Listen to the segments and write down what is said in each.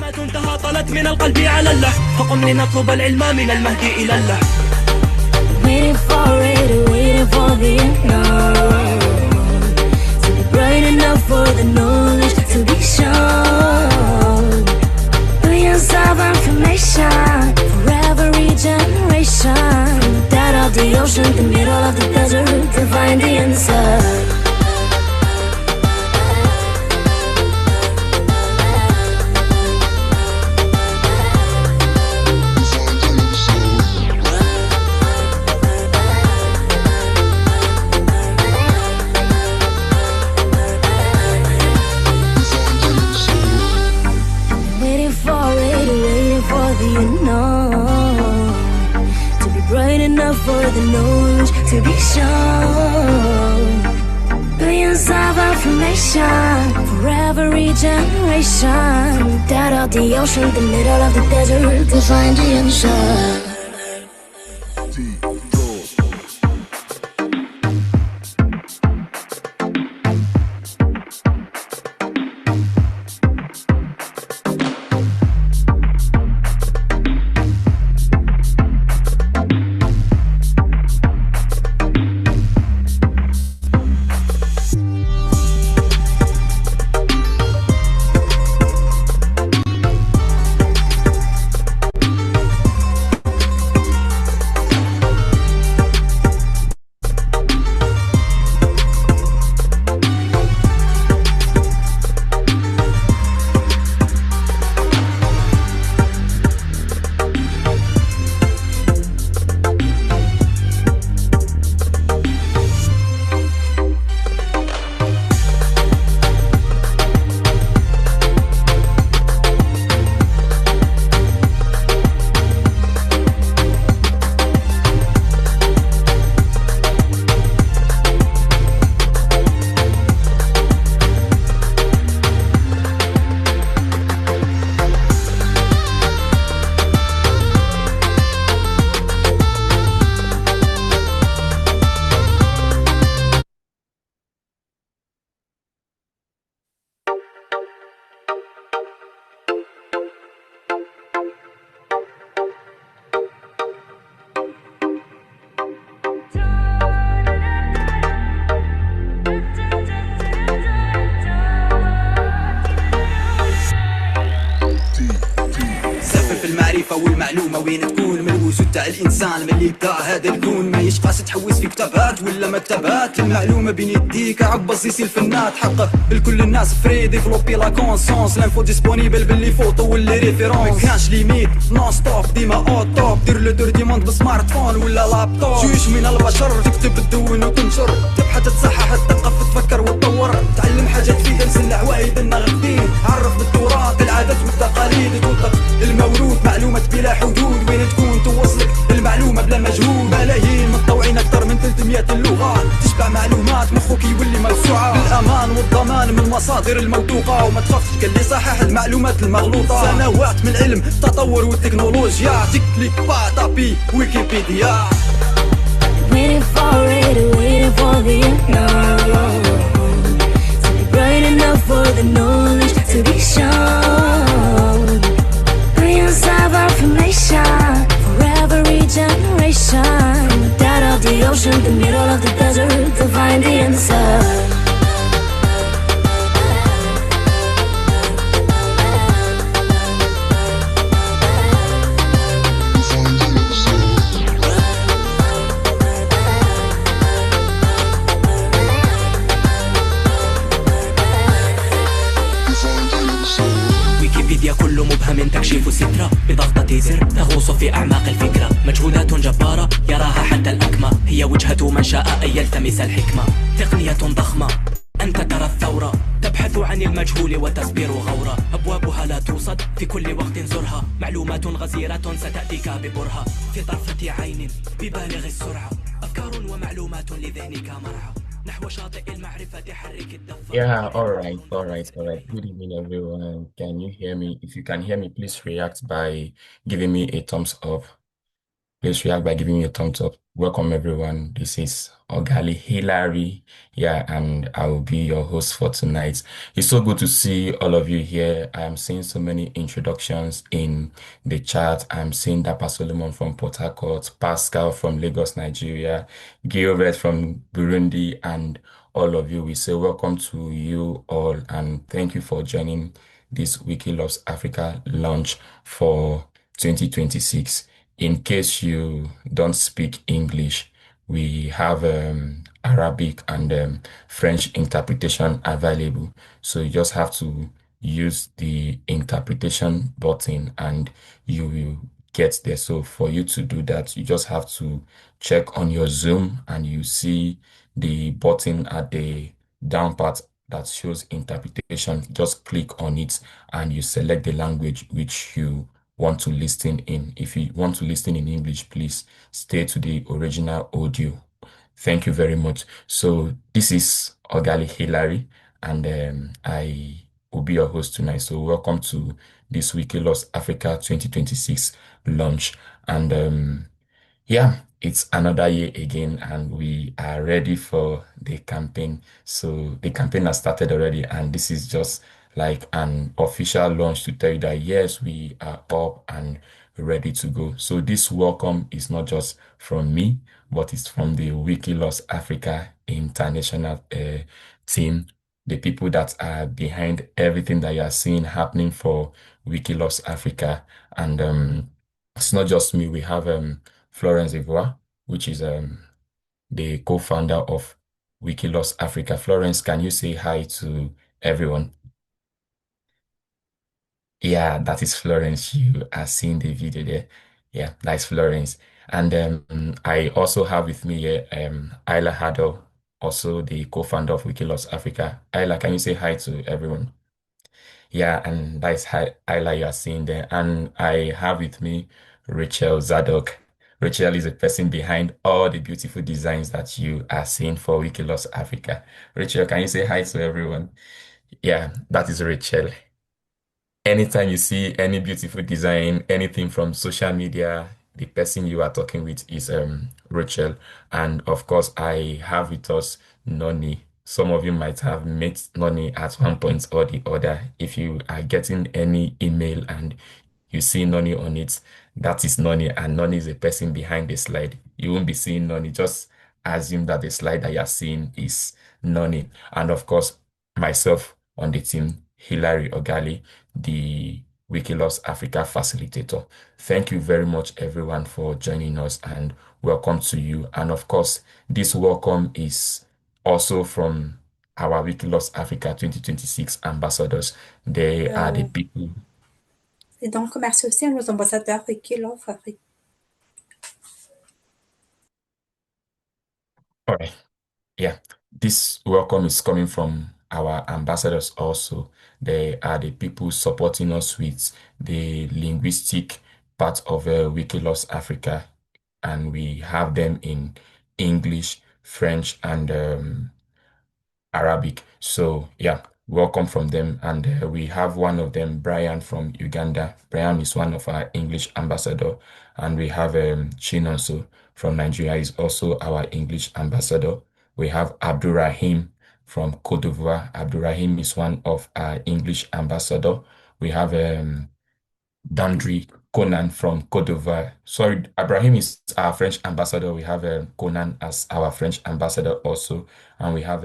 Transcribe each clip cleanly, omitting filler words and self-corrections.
كلمات تهاطلت من القلب على اللحن فقم لنطلب العلم من المهد إلى اللحن. Waiting for it, waiting for the unknown to be bright enough for the knowledge to be shown. Billions of information for every generation. Dead of the ocean, the middle of the desert to find the answer. For the knowledge to be shown. Billions of information for every generation. Dead of the ocean, the middle of the desert to find the answer. والمعلومة وين تكون من الوجود تاع الإنسان من اللي بدا هذا الكون ما يشقاش تحوس في كتابات ولا مكتبات. المعلومة بين يديك عبص يسير الفنات حقه لكل الناس فري ديفلوبي لا كونسونس. لانفو ديسبونيبل باللي فوتو واللي ريفيرونس ما كانش ليميت نون ستوب ديما اوت توب. دير لو دور دي موند بسمارت فون ولا لابتوب. جوج من البشر تكتب تدون وتنشر تبحث تصحح تثقف تفكر وتطور. تعلم حاجات فيها نسل عوايد الناغدين. عرف بالتراث العادات والتقاليد توثق الموروث. معلومات بلا حدود وين تكون توصلك المعلومة بلا مجهود. ملايين متطوعين أكثر من 300 اللغات تشبع معلومات مخك يولي موسوعة. بالأمان والضمان من المصادر الموثوقة وما تخافش قال لي صحح المعلومات المغلوطة. سنوات من العلم التطور والتكنولوجيا تكليك طابي ويكيبيديا. Waiting for it, waiting for the unknown to be bright enough for the knowledge to be shown. Billions of information for every generation. Dead of the ocean, the middle of the desert to find the answer. ويكيبيديا كله مبهم تكشيف سترة بضغطة زر تغوص في أعماق الفكرة. مجهودات جبارة يراها حتى الأكمة هي وجهة من شاء أن يلتمس الحكمة. تقنية ضخمة أنت ترى الثورة تبحث عن المجهول وتصبر غورة. أبوابها لا توصد في كل وقت زرها. معلومات غزيرة ستأتيك ببرهة في طرفة عين ببالغ السرعة. أفكار ومعلومات لذهنك مرعى. Yeah, all right. Good evening, everyone. Can you hear me? If you can hear me, please react by giving me a thumbs up. Please react by giving me a thumbs up. Welcome everyone. This is Ogali Hilary. Yeah, and I will be your host for tonight. It's so good to see all of you here. I am seeing so many introductions in the chat. I'm seeing Dapa Solomon from Port Harcourt, Pascal from Lagos, Nigeria, Gilbert from Burundi, and all of you. We say welcome to you all and thank you for joining this Wiki Loves Africa launch for 2026. In case you don't speak English, we have Arabic and French interpretation available. So you just have to use the interpretation button and you will get there. So for you to do that, you just have to check on your Zoom and you see the button at the down part that shows interpretation. Just click on it and you select the language which you want to listen in. If you want to listen in English, please stay to the original audio. Thank you very much. So this is Ogali Hilary, and I will be your host tonight. So welcome to this Wiki Loves Africa 2026 launch. And yeah, it's another year again, and we are ready for the campaign. So the campaign has started already, and this is just like an official launch to tell you that yes, we are up and ready to go. So this welcome is not just from me, but it's from the Wiki Loves Africa international team, the people that are behind everything that you are seeing happening for Wiki Loves Africa. And it's not just me. We have Florence Ivoire, which is the co-founder of Wiki Loves Africa. Florence, can you say hi to everyone? Yeah, that is Florence. You are seeing the video there. Yeah, that's Florence. And I also have with me here Isla Haddle, also the co-founder of Wiki Loves Africa. Isla, can you say hi to everyone? Yeah, and that's Isla you are seeing there. And I have with me Rachel Zadok. Rachel is the person behind all the beautiful designs that you are seeing for Wiki Loves Africa. Rachel, can you say hi to everyone? Yeah, that is Rachel. Anytime you see any beautiful design, anything from social media, the person you are talking with is Rachel. And of course, I have with us Noni. Some of you might have met Noni at one point or the other. If you are getting any email and you see Noni on it, that is Noni, and Noni is the person behind the slide. You won't be seeing Noni. Just assume that the slide that you're seeing is Noni. And of course, myself on the team, Hilary Ogali, the Wiki Loves Africa facilitator. Thank you very much, everyone, for joining us and welcome to you. And of course, this welcome is also from our Wiki Loves Africa 2026 ambassadors. They are the Euh, people. et donc, merci aussi à nos ambassadeurs Wiki Love Africa. All right. Yeah, this welcome is coming from our ambassadors also. They are the people supporting us with the linguistic part of Wiki Loves Africa, and we have them in English, French, and Arabic. So yeah, welcome from them. And we have one of them, Brian from Uganda. Brian is one of our English ambassador. And we have Chinonso from Nigeria is also our English ambassador. We have Abdurrahim from Cote d'Ivoire. Abdurrahim is one of our English ambassador. We have Dandri Conan from Cote d'Ivoire. Sorry, Abraham is our French ambassador. We have Conan as our French ambassador also. And we have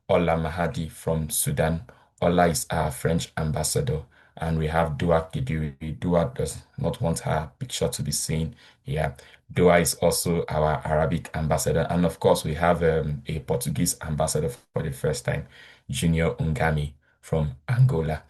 Ola Mahadi from Sudan. Ola is our French ambassador. And we have Dua Kidiri. Dua does not want her picture to be seen. Yeah. Dua is also our Arabic ambassador. And of course, we have a Portuguese ambassador for the first time, Junior Ungami from Angola.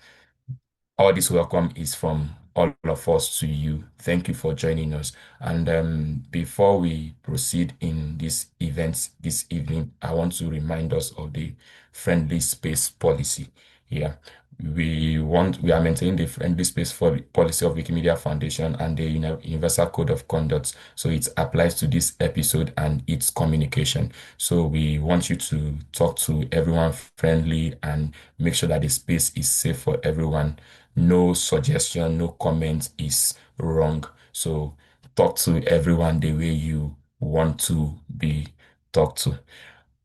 All this welcome is from all of us to you. Thank you for joining us. And before we proceed in this event this evening, I want to remind us of the friendly space policy. Yeah, we are maintaining the friendly space for policy of Wikimedia Foundation and the Universal Code of Conduct. So it applies to this episode and its communication. So we want you to talk to everyone friendly and make sure that the space is safe for everyone. No suggestion, no comment is wrong. So talk to everyone the way you want to be talked to.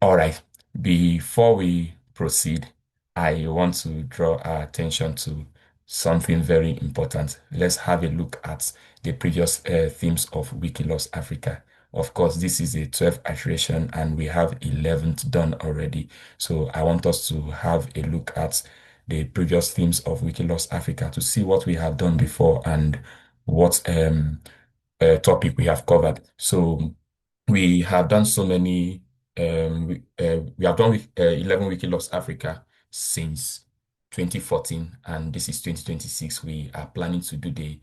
All right. Before we proceed, I want to draw our attention to something very important. Let's have a look at the previous themes of Wiki Loves Africa. Of course, this is a 12th iteration and we have 11th done already. So I want us to have a look at the previous themes of Wiki Loves Africa to see what we have done before and what topic we have covered. So we have done so many we have done with 11 Wiki Loves Africa since 2014, and this is 2026. We are planning to do the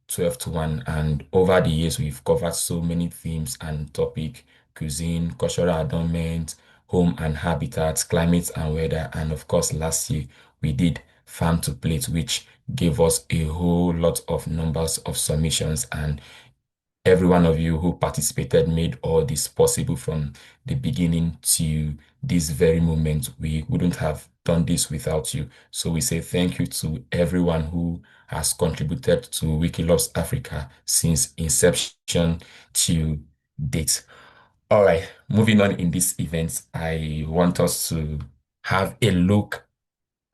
12th one, and over the years, we've covered so many themes and topic: cuisine, cultural adornment, home and habitats, climate and weather, and of course, last year we did farm to plate, which gave us a whole lot of numbers of submissions, and every one of you who participated made all this possible from the beginning to this very moment. We wouldn't have done this without you. So we say thank you to everyone who has contributed to Wiki Loves Africa since inception to date. All right, moving on in this event, I want us to have a look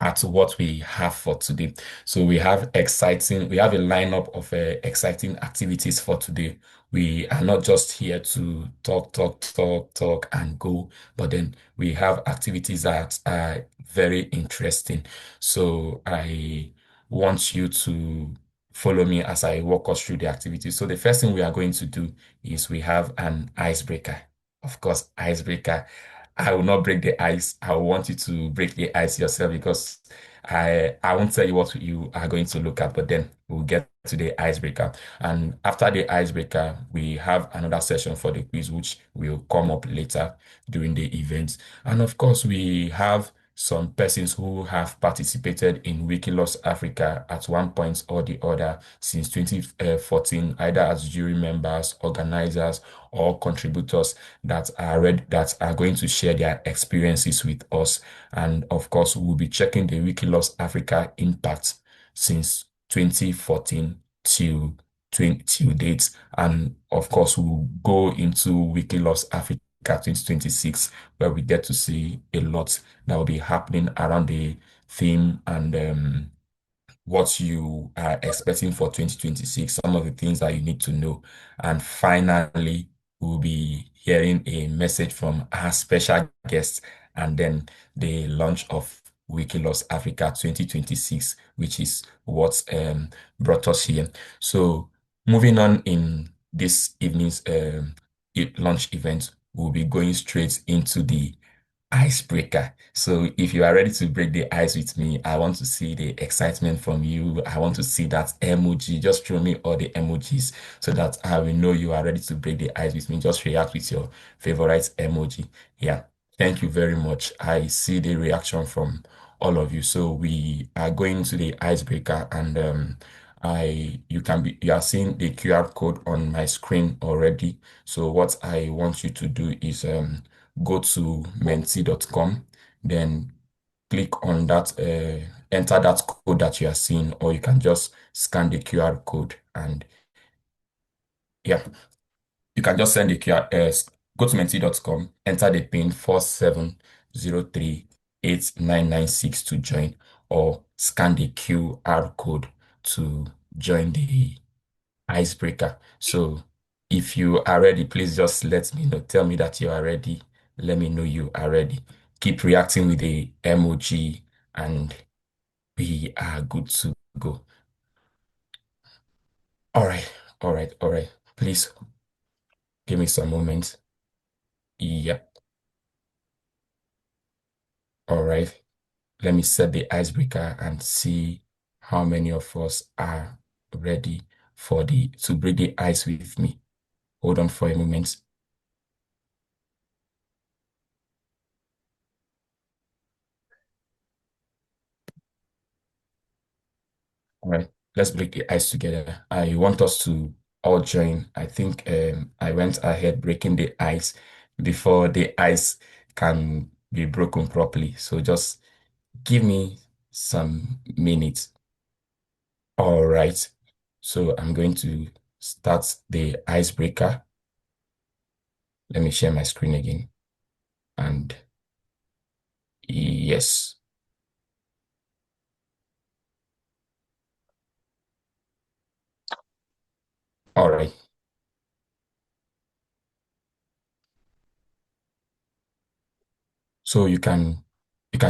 at what we have for today. So we have a lineup of exciting activities for today. We are not just here to talk and go, but then we have activities that are very interesting. So I want you to follow me as I walk us through the activities. So the first thing we are going to do is we have an icebreaker. Of course, icebreaker. I will not break the ice. I want you to break the ice yourself because I won't tell you what you are going to look at, but then we'll get to the icebreaker. And after the icebreaker, we have another session for the quiz, which will come up later during the event. And of course, we have some persons who have participated in Wiki Loves Africa at one point or the other since 2014, either as jury members, organizers, or contributors that are going to share their experiences with us. And of course, we'll be checking the Wiki Loves Africa impact since 2014 to date. And of course, we'll go into Wiki Loves Africa 2026, where we get to see a lot that will be happening around the theme and what you are expecting for 2026, some of the things that you need to know. And finally, we'll be hearing a message from our special guest and then the launch of Wiki Loves Africa 2026, which is what brought us here. So moving on in this evening's launch event, we'll be going straight into the icebreaker. So if you are ready to break the ice with me, I want to see the excitement from you. I want to see that emoji. Just show me all the emojis so that I will know you are ready to break the ice with me. Just react with your favorite emoji. Yeah. Thank you very much. I see the reaction from all of you. So we are going to the icebreaker and you are seeing the QR code on my screen already. So what I want you to do is go to menti.com, then click on that, enter that code that you are seeing, or you can just scan the QR code and yeah, you can just send the QR, go to menti.com, enter the pin 47038996 to join, or scan the QR code to join the icebreaker. So if you are ready, please just let me know. Tell me that you are ready. Let me know you are ready. Keep reacting with the emoji and we are good to go. All right, all right. Please give me some moments. Yep. All right. Let me set the icebreaker and see how many of us are ready for to break the ice with me. Hold on for a moment. All right, let's break the ice together. I want us to all join. I think I went ahead breaking the ice before the ice can be broken properly. So just give me some minutes. All right. So I'm going to start the icebreaker. Let me share my screen again. And yes. All right. So you can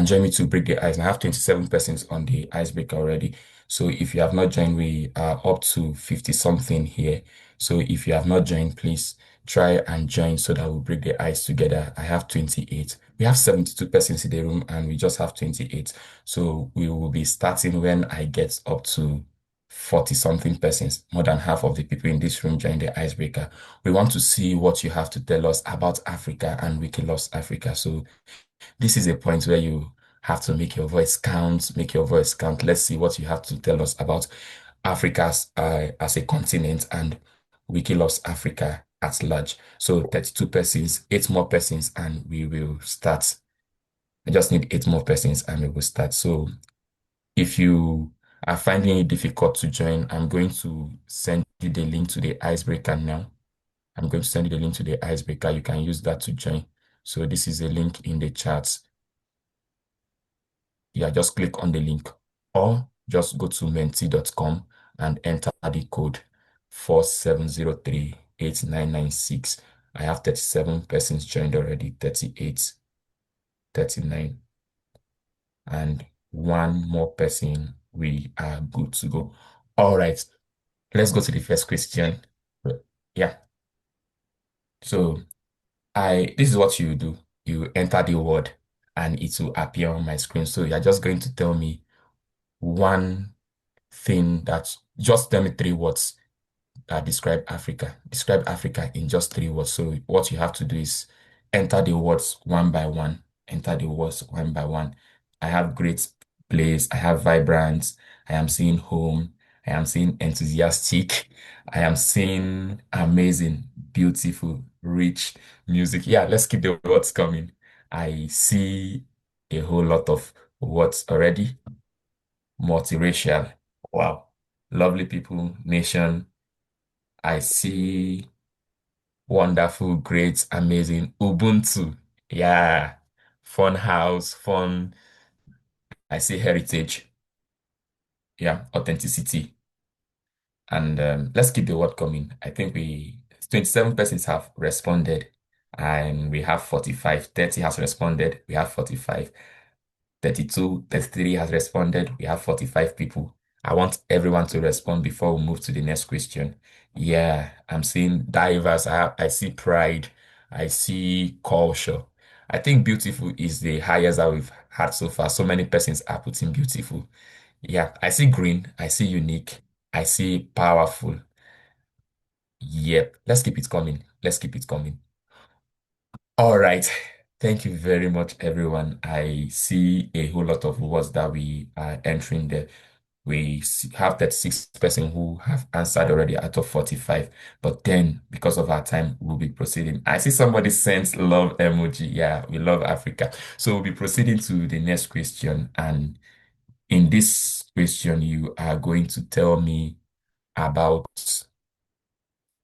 join me to break the ice. I have 27 persons on the icebreaker already. So if you have not joined, we are up to 50 something here. So if you have not joined, please try and join so that we'll break the ice together. I have 28. We have 72 persons in the room and we just have 28. So we will be starting when I get up to 40 something persons. More than half of the people in this room join the icebreaker. We want to see what you have to tell us about Africa and Wiki Loves Africa. So this is a point where you have to make your voice count, make your voice count. Let's see what you have to tell us about Africa as a continent and Wiki Loves Africa at large. So 32 persons, 8 more persons, and we will start. I just need 8 more persons and we will start. So if you are finding it difficult to join, I'm going to send you the link to the icebreaker now. I'm going to send you the link to the icebreaker. You can use that to join. So this is a link in the chat. Yeah, just click on the link or just go to menti.com and enter the code 47038996. I have 37 persons joined already, 38, 39, and 1 more person. We are good to go. All right, let's go to the first question. Yeah, so this is what you do. You enter the word and it will appear on my screen. So you're just going to tell me one thing that just tell me 3 words that describe Africa. Describe Africa in just 3 words. So what you have to do is enter the words one by one. Enter the words one by one. I have great place. I have vibrant. I am seeing home. I am seeing enthusiastic. I am seeing amazing, beautiful, rich music. Yeah, let's keep the words coming. I see a whole lot of words already. Multiracial. Wow. Lovely people, nation. I see wonderful, great, amazing. Ubuntu. Yeah. Fun house, fun. I see heritage. Yeah. Authenticity. And let's keep the word coming. I think 27 persons have responded and we have 45. 30 has responded. We have 45. 32, 33 has responded. We have 45 people. I want everyone to respond before we move to the next question. Yeah, I'm seeing diverse. I see pride. I see culture. I think beautiful is the highest that we've had so far. So many persons are putting beautiful. Yeah, I see green. I see unique. I see powerful. Yep, let's keep it coming. Let's keep it coming. All right. Thank you very much, everyone. I see a whole lot of words that we are entering there. Have 36 person who have answered already out of 45. But then, because of our time, we'll be proceeding. I see somebody sent love emoji. Yeah, we love Africa. So we'll be proceeding to the next question. And in this question, you are going to tell me about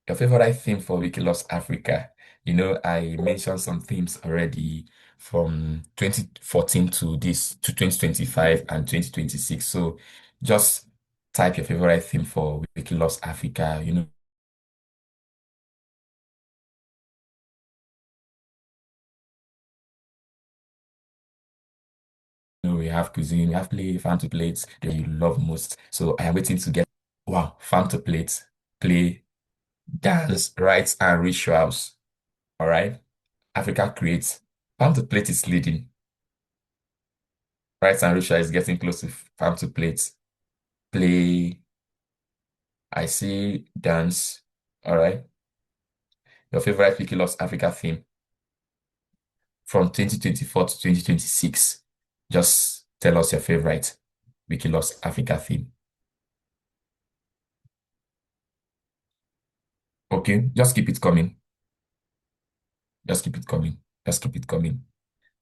your favorite theme for Wiki Loves Africa. I mentioned some themes already from 2014 to 2025 and 2026. So just type your favorite theme for Wiki Loves Africa. We have cuisine, we have play, farm to plates that you love most. So I am waiting to get, wow, farm to plates, play, dance, rites and rituals. All right. Africa creates. Farm to plate is leading. Rights and Risha is getting close to farm to plate. Play. I see dance. All right. Your favorite Wiki Loves Africa theme from 2024 to 2026. Just tell us your favorite Wiki Loves Africa theme. Okay, just keep it coming. Just keep it coming. Just keep it coming.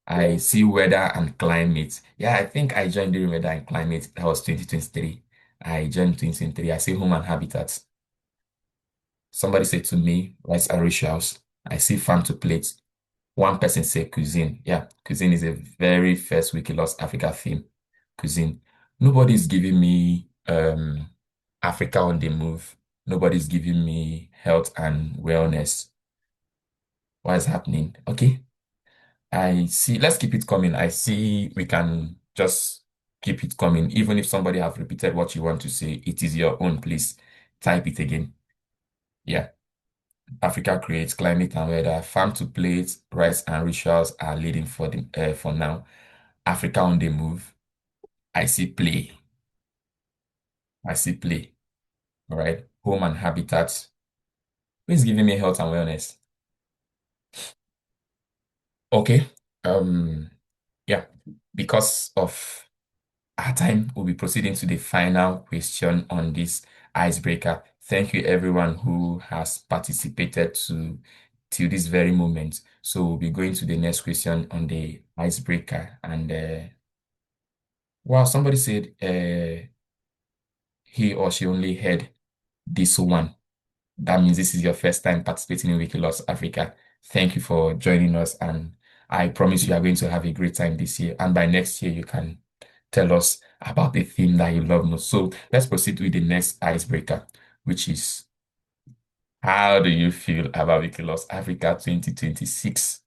I see weather and climate. Yeah, I think I joined during weather and climate. That was 2023. I joined 2023. I see home and habitats. Somebody say to me, rites and rituals. I see farm to plate. One person say cuisine. Yeah, cuisine is a very first Wiki Loves Africa theme. Cuisine. Nobody's giving me Africa on the move. Nobody's giving me health and wellness. What is happening? Okay. I see. Let's keep it coming. I see we can just keep it coming. Even if somebody have repeated what you want to say, it is your own. Please type it again. Yeah. Africa creates climate and weather. Farm to plate, rights and rituals are leading for now. Africa on the move. I see play. I see play. All right. Home and habitat. Who is giving me health and wellness? Okay. Yeah. Because of our time, we'll be proceeding to the final question on this icebreaker. Thank you, everyone who has participated till this very moment. So we'll be going to the next question on the icebreaker. And wow, somebody said he or she only heard this one. That means this is your first time participating in Wiki Loves Africa. Thank you for joining us, and I promise you are going to have a great time this year. And by next year, you can tell us about the theme that you love most. So let's proceed with the next icebreaker, which is how do you feel about Wiki Loves Africa 2026?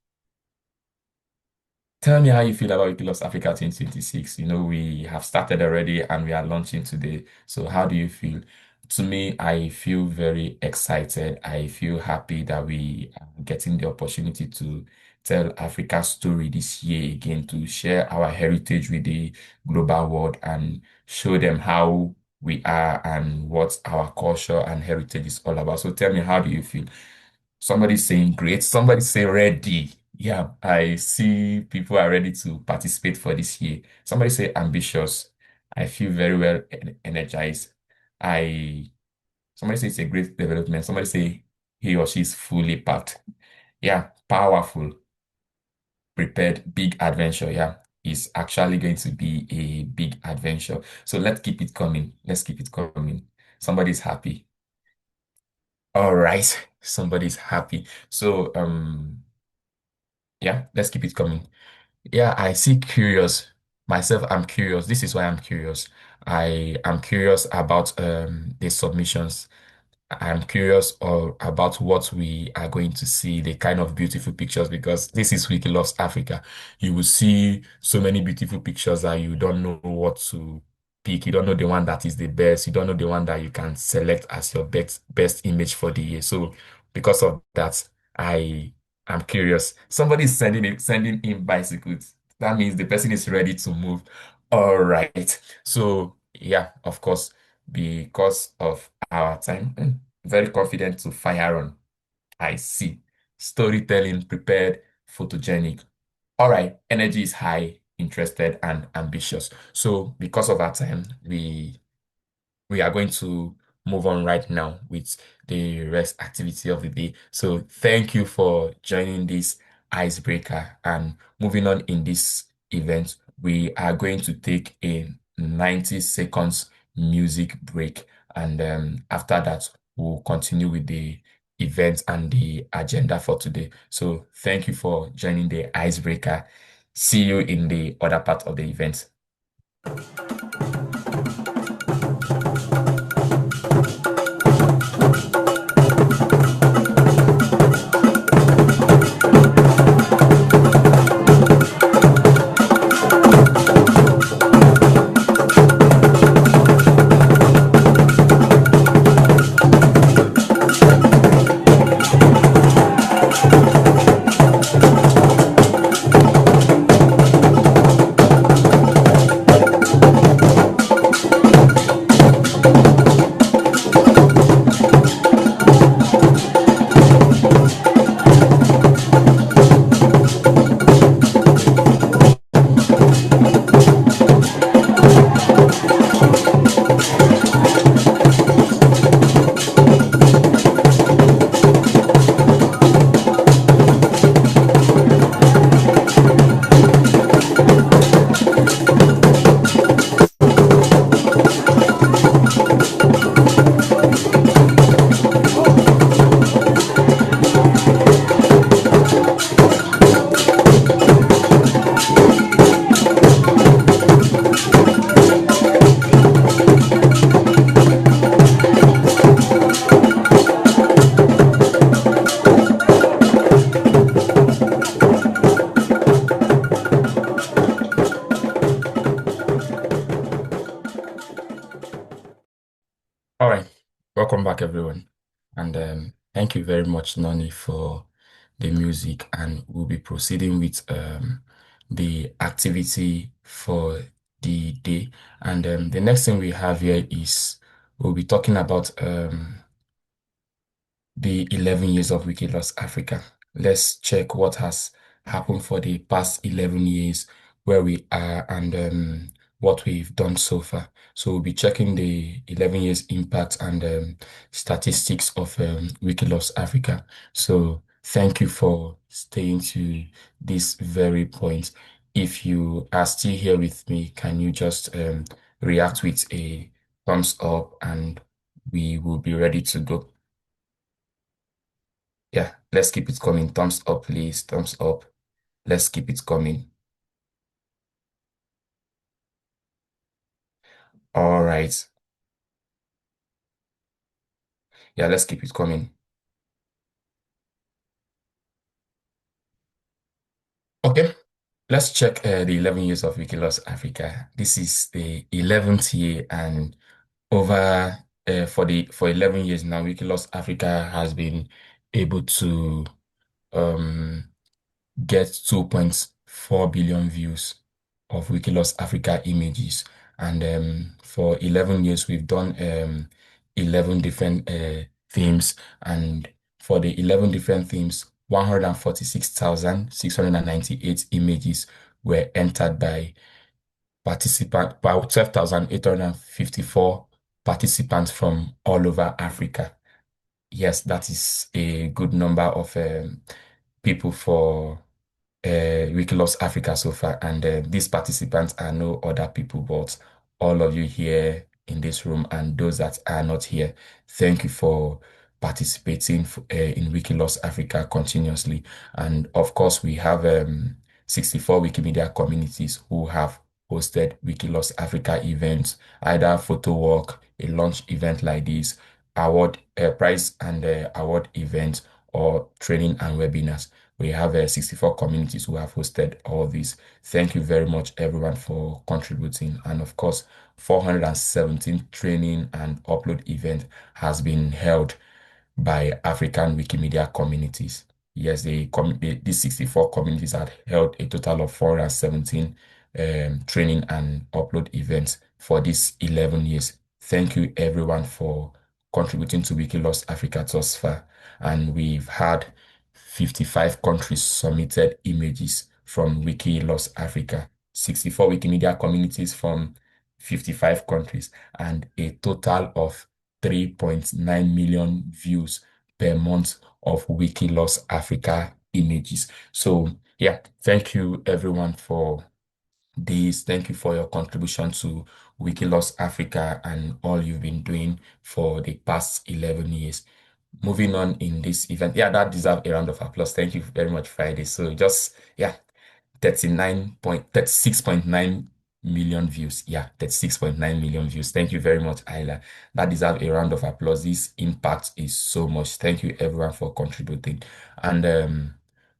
Tell me how you feel about Wiki Loves Africa 2026. You know, we have started already and we are launching today. So how do you feel? To me, I feel very excited. I feel happy that we are getting the opportunity to tell Africa's story this year again, to share our heritage with the global world and show them how we are and what our culture and heritage is all about. So tell me, how do you feel? Somebody saying great, somebody say ready. Yeah, I see people are ready to participate for this year. Somebody say ambitious. I feel very well energized. I Somebody say it's a great development. Somebody say he or she is fully packed. Yeah, powerful, prepared, big adventure. Yeah, it's actually going to be a big adventure. So let's keep it coming. Let's keep it coming. Somebody's happy. All right, somebody's happy. So yeah, let's keep it coming. Yeah, I see curious. Myself, I'm curious. This is why I'm curious. I am curious about the submissions. I'm curious about what we are going to see, the kind of beautiful pictures, because this is Wiki Loves Africa. You will see so many beautiful pictures that you don't know what to pick. You don't know the one that is the best. You don't know the one that you can select as your best image for the year. So because of that, I am curious. Somebody is sending in bicycles. That means the person is ready to move. All right. So yeah, of course, because of our time. Very confident to fire on. I see. Storytelling, prepared, photogenic. All right, energy is high, interested, and ambitious. So because of our time, we are going to move on right now with the rest activity of the day. So thank you for joining this icebreaker. And moving on in this event, we are going to take a 90 seconds music break. And after that, we'll continue with the event and the agenda for today. So thank you for joining the icebreaker. See you in the other part of the event. All right, welcome back, everyone. And thank you very much, Noni, for the music. And we'll be proceeding with the activity for the day. And the next thing we have here is we'll be talking about the 11 years of Wiki Loves Africa. Let's check what has happened for the past 11 years, where we are, and what we've done so far. So we'll be checking the 11 years impact and statistics of Wiki Loves Africa. So thank you for staying to this very point. If you are still here with me, can you just react with a thumbs up and we will be ready to go. Yeah, let's keep it coming. Thumbs up, please. Thumbs up. Let's keep it coming. All right. Yeah, let's keep it coming. Okay, let's check the 11 years of Wiki Loves Africa. This is the 11th year, and over for 11 years now, Wiki Loves Africa has been able to um get 2.4 billion views of Wikiloves Africa images. And for 11 years, we've done 11 different themes. And for the 11 different themes, 146,698 images were entered by by 12,854 participants from all over Africa. Yes, that is a good number of people for Wiki Loves Africa so far, and these participants are no other people but all of you here in this room and those that are not here. Thank you for participating in Wiki Loves Africa continuously. And of course, we have 64 Wikimedia communities who have hosted Wiki Loves Africa events, either photo walk, a launch event like this, award prize and award events, or training and webinars. We have 64 communities who have hosted all these. Thank you very much, everyone, for contributing. And of course, 417 training and upload event has been held by African Wikimedia communities. Yes, these 64 communities had held a total of 417 training and upload events for these 11 years. Thank you, everyone, for contributing to Wiki Loves Africa thus far. And we've had 55 countries submitted images from Wiki Loves Africa, 64 Wikimedia communities from 55 countries, and a total of 3.9 million views per month of Wiki Loves Africa images. So, yeah, thank you everyone for this. Thank you for your contribution to Wiki Loves Africa and all you've been doing for the past 11 years. Moving on in this event, yeah, that deserves a round of applause. Thank you very much, Friday. So just, yeah, 36.9 million views. Yeah, 36.9 million views. Thank you very much, Ayla. That deserves a round of applause. This impact is so much. Thank you, everyone, for contributing. And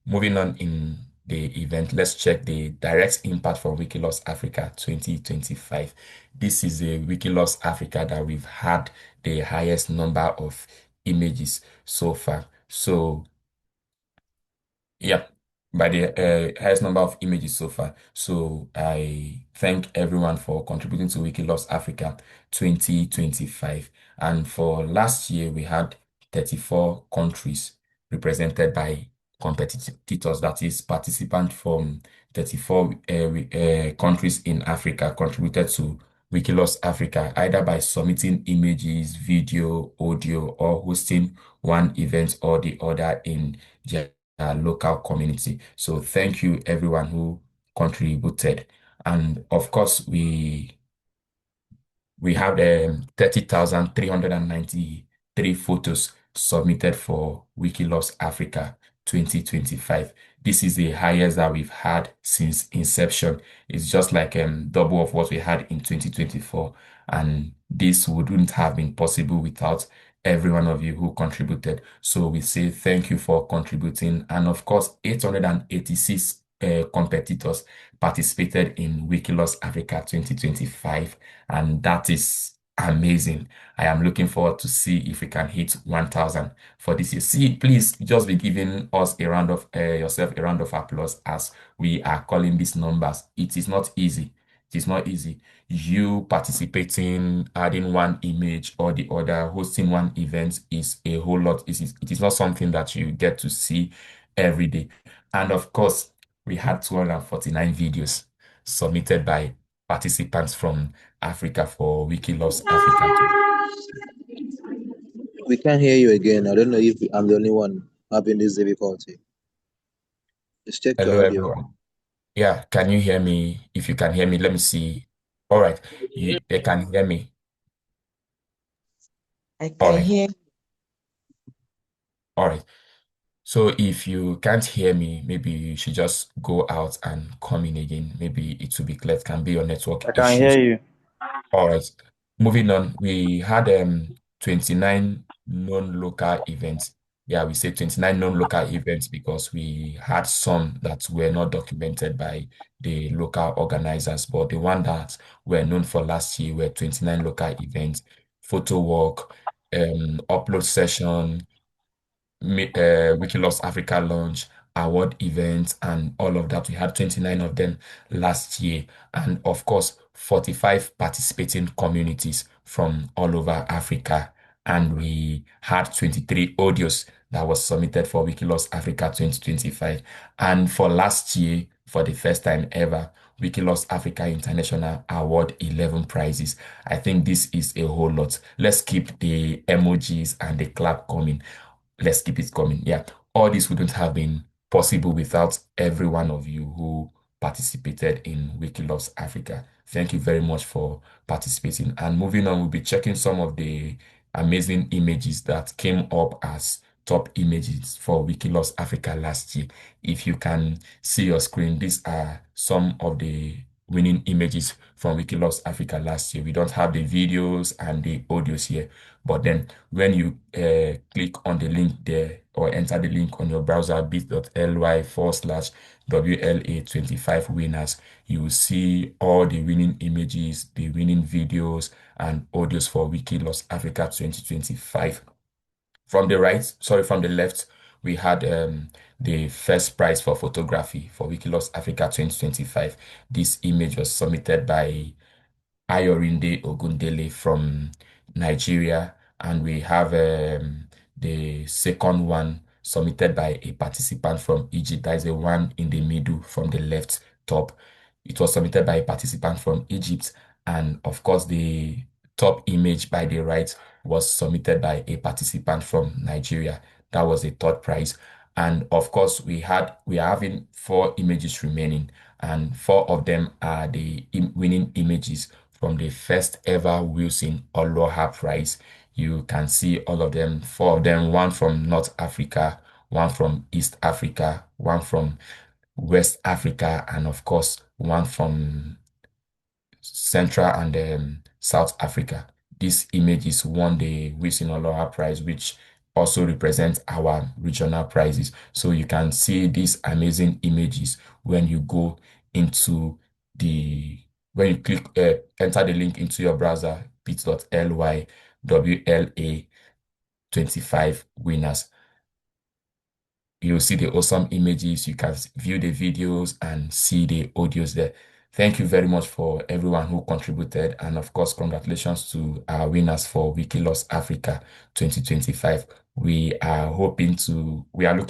moving on in the event, let's check the direct impact from Wiki Loves Africa 2025. This is a Wiki Loves Africa that we've had the highest number of images so far. So, yeah, by the highest number of images so far. So I thank everyone for contributing to Wiki Loves Africa 2025. And for last year, we had 34 countries represented by competitors, that is, participants from 34 countries in Africa contributed to Wiki Loves Africa, either by submitting images, video, audio, or hosting one event or the other in their local community. So thank you everyone who contributed. And of course, we have 30,393 photos submitted for Wiki Loves Africa 2025. This is the highest that we've had since inception. It's just like double of what we had in 2024. And this wouldn't have been possible without every one of you who contributed. So we say thank you for contributing. And of course, 886 competitors participated in Wiki Loves Africa 2025. And that is Amazing. I am looking forward to see if we can hit 1,000 for this year. See, please just be giving us a round of yourself a round of applause as we are calling these numbers. It is not easy. It is not easy. You participating, adding one image or the other, hosting one event is a whole lot. It is not something that you get to see every day. And of course, we had 249 videos submitted by participants from Africa for Wiki Loves Africa too. We can't hear you again. I don't know if I'm the only one having this difficulty. Just check Hello, your audio. everyone. Yeah, can you hear me? If you can hear me, let me see. All right, they can hear me. I All can right, hear. all right. So if you can't hear me, maybe you should just go out and come in again. Maybe it will be clear. It can be your network I can issues. hear you. All right. Moving on, we had 29 non-local events. Yeah, we say 29 non-local events because we had some that were not documented by the local organizers, but the one that were known for last year were 29 local events, photo walk, upload session, Wiki Loves Africa launch, award events, and all of that. We had 29 of them last year. And of course, 45 participating communities from all over Africa. And we had 23 audios that was submitted for Wiki Loves Africa 2025. And for last year, for the first time ever, Wiki Loves Africa International award 11 prizes. I think this is a whole lot. Let's keep the emojis and the clap coming. Let's keep it coming. Yeah, all this wouldn't have been possible without every one of you who participated in Wiki Loves Africa. Thank you very much for participating. And moving on, we'll be checking some of the amazing images that came up as top images for Wiki Loves Africa last year. If you can see your screen, these are some of the winning images from Wiki Loves Africa last year. We don't have the videos and the audios here, but then when you click on the link there or enter the link on your browser bit.ly/WLA25 winners, you will see all the winning images, the winning videos, and audios for Wiki Loves Africa 2025. From the left, we had the first prize for photography for Wiki Loves Africa 2025. This image was submitted by Ayorinde Ogundele from Nigeria, and we have the second one submitted by a participant from Egypt. That is the one in the middle from the left top. It was submitted by a participant from Egypt, and of course, the top image by the right was submitted by a participant from Nigeria. That was the third prize. And of course, we are having 4 images remaining, and 4 of them are the winning images from the first ever Wilson Oloha Prize. You can see all of them, 4 of them, one from North Africa, one from East Africa, one from West Africa, and of course, one from Central and South Africa. This images won the Wilson Oloha Prize, which also represents our regional prizes. So you can see these amazing images when you go into when you click, enter the link into your browser, bit.ly WLA25 winners. You'll see the awesome images. You can view the videos and see the audios there. Thank you very much for everyone who contributed. And of course, congratulations to our winners for Wiki Loves Africa 2025. We are looking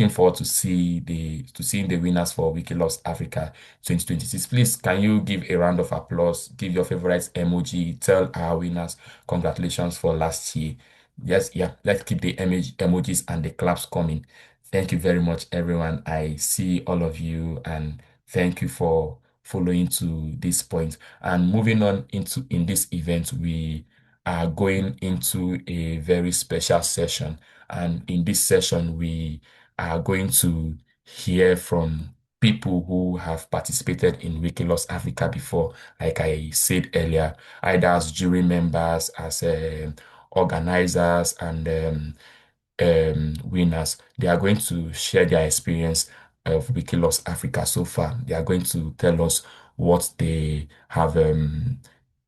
forward to seeing the winners for Wiki Loves Africa 2026. Please, can you give a round of applause, give your favorite emoji, tell our winners congratulations for last year. Yes, yeah, let's keep the emojis and the claps coming. Thank you very much, everyone. I see all of you, and thank you for following to this point. And moving on in this event, we are going into a very special session. And in this session, we are going to hear from people who have participated in Wiki Loves Africa before, like I said earlier, either as jury members, as organizers, and winners. They are going to share their experience of Wiki Loves Africa so far. They are going to tell us what they have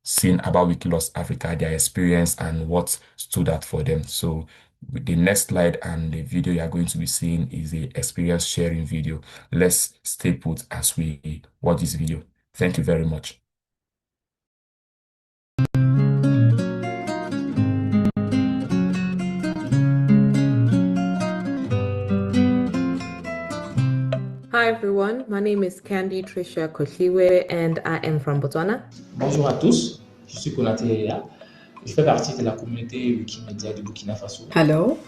seen about Wiki Loves Africa, their experience, and what stood out for them. So with the next slide and the video you are going to be seeing is the experience sharing video. Let's stay put as we watch this video. Thank you very much. Hi everyone, my name is Candy Tricia Koshiwe and I am from Botswana. Bonjour à tous, je suis Konaté. Je fais partie de la communauté Wikimedia du Burkina Faso. Hello,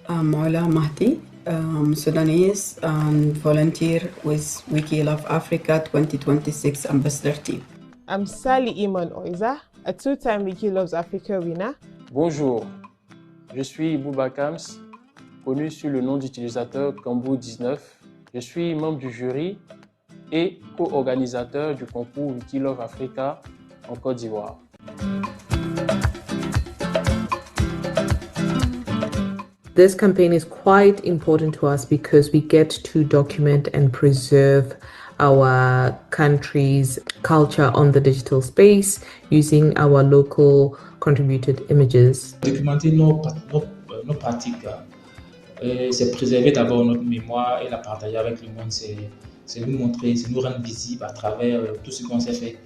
I'm Maula Mahdi. I'm Sudanese and volunteer with Wiki Loves Africa 2026 Ambassador Team. I'm Sally Iman Oiza, a two-time Wiki Loves Africa winner. Bonjour, je suis Bouba Kams, connu sous le nom d'utilisateur Kambou19. Je suis membre du jury et co-organisateur du concours Wiki Loves Africa en Côte d'Ivoire. This campaign is quite important to us because we get to document and preserve our country's culture on the digital space using our local contributed images. Documenter nos pratiques, c'est préserver d'abord notre mémoire et la partager avec le monde. C'est nous montrer, c'est nous rendre visibles à travers tout ce qu'on s'est fait.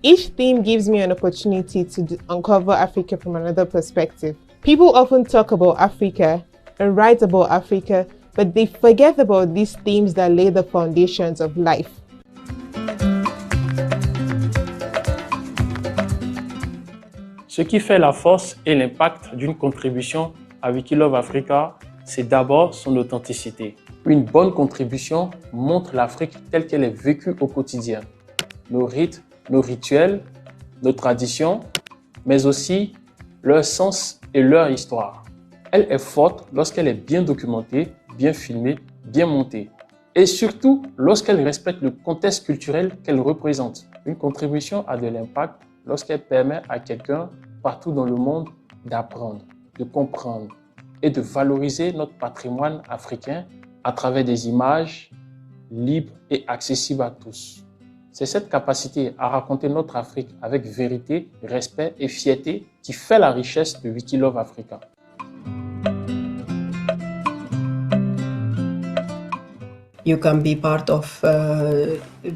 Each theme gives me an opportunity to uncover Africa from another perspective. People often talk about Africa and write about Africa, but they forget about these themes that lay the foundations of life. Ce qui fait la force et l'impact d'une contribution à Wiki Loves Africa, c'est d'abord son authenticité. Une bonne contribution montre l'Afrique telle qu'elle est vécue au quotidien. Nos rites, nos rituels, nos traditions, mais aussi leur sens et leur histoire. Elle est forte lorsqu'elle est bien documentée, bien filmée, bien montée. Et surtout, lorsqu'elle respecte le contexte culturel qu'elle représente. Une contribution a de l'impact lorsqu'elle permet à quelqu'un partout dans le monde d'apprendre, de comprendre et de valoriser notre patrimoine africain à travers des images libres et accessibles à tous. C'est cette capacité à raconter notre Afrique avec vérité, respect et fierté qui fait la richesse de Wiki Loves Africa. You can be part of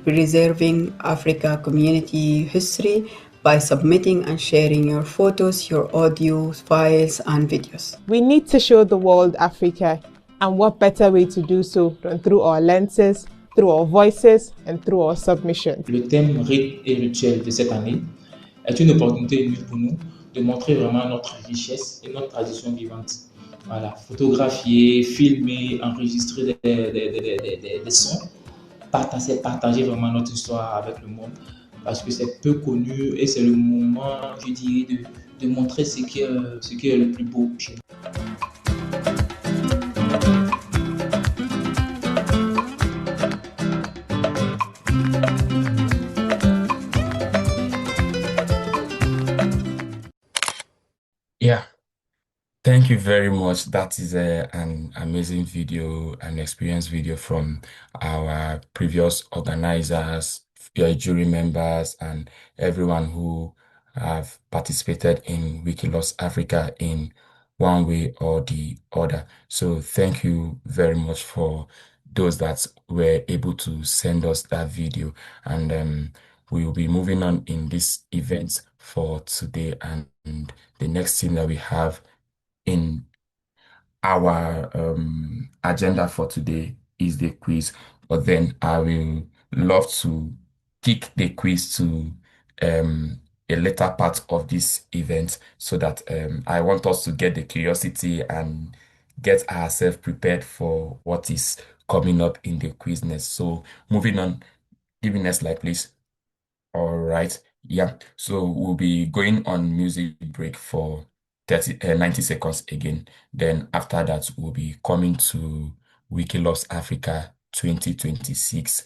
preserving Africa community history by submitting and sharing your photos, your audio files and videos. We need to show the world Africa, and what better way to do so than through our lenses, through our voices and through our submissions. Le thème Rites et Rituels de cette année est une opportunité unique pour nous de montrer vraiment notre richesse et notre tradition vivante. Voilà, photographier, filmer, enregistrer des sons, partager vraiment notre histoire avec le monde parce que c'est peu connu et c'est le moment, je dirais, de montrer ce qui est le plus beau chez nous. Yeah. Thank you very much. That is an amazing video, an experience video from our previous organizers, jury members, and everyone who have participated in Wiki Loves Africa in one way or the other. So thank you very much for those that were able to send us that video. And we will be moving on in this event for today. And the next thing that we have in our agenda for today is the quiz, but then I will love to kick the quiz to a later part of this event so that I want us to get the curiosity and get ourselves prepared for what is coming up in the quiz next. So moving on, give me next slide, please. All right. Yeah. So we'll be going on music break for 90 seconds again. Then after that, we'll be coming to Wiki Loves Africa 2026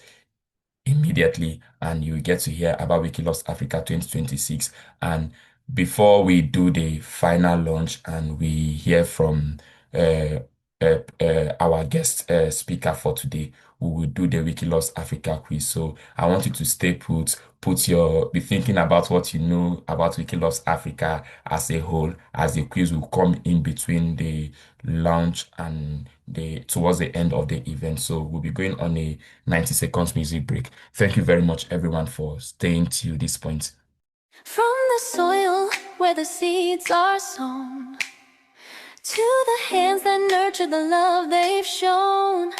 immediately, and you get to hear about Wiki Loves Africa 2026. And before we do the final launch and we hear from our guest speaker for today, we will do the Wiki Loves Africa quiz. So I want you to stay put, be thinking about what you know about Wiki Loves Africa as a whole, as the quiz will come in between the launch and towards the end of the event. So we'll be going on a 90 seconds music break. Thank you very much, everyone, for staying till this point. From the soil where the seeds are sown, to the hands that nurture the love they've shown,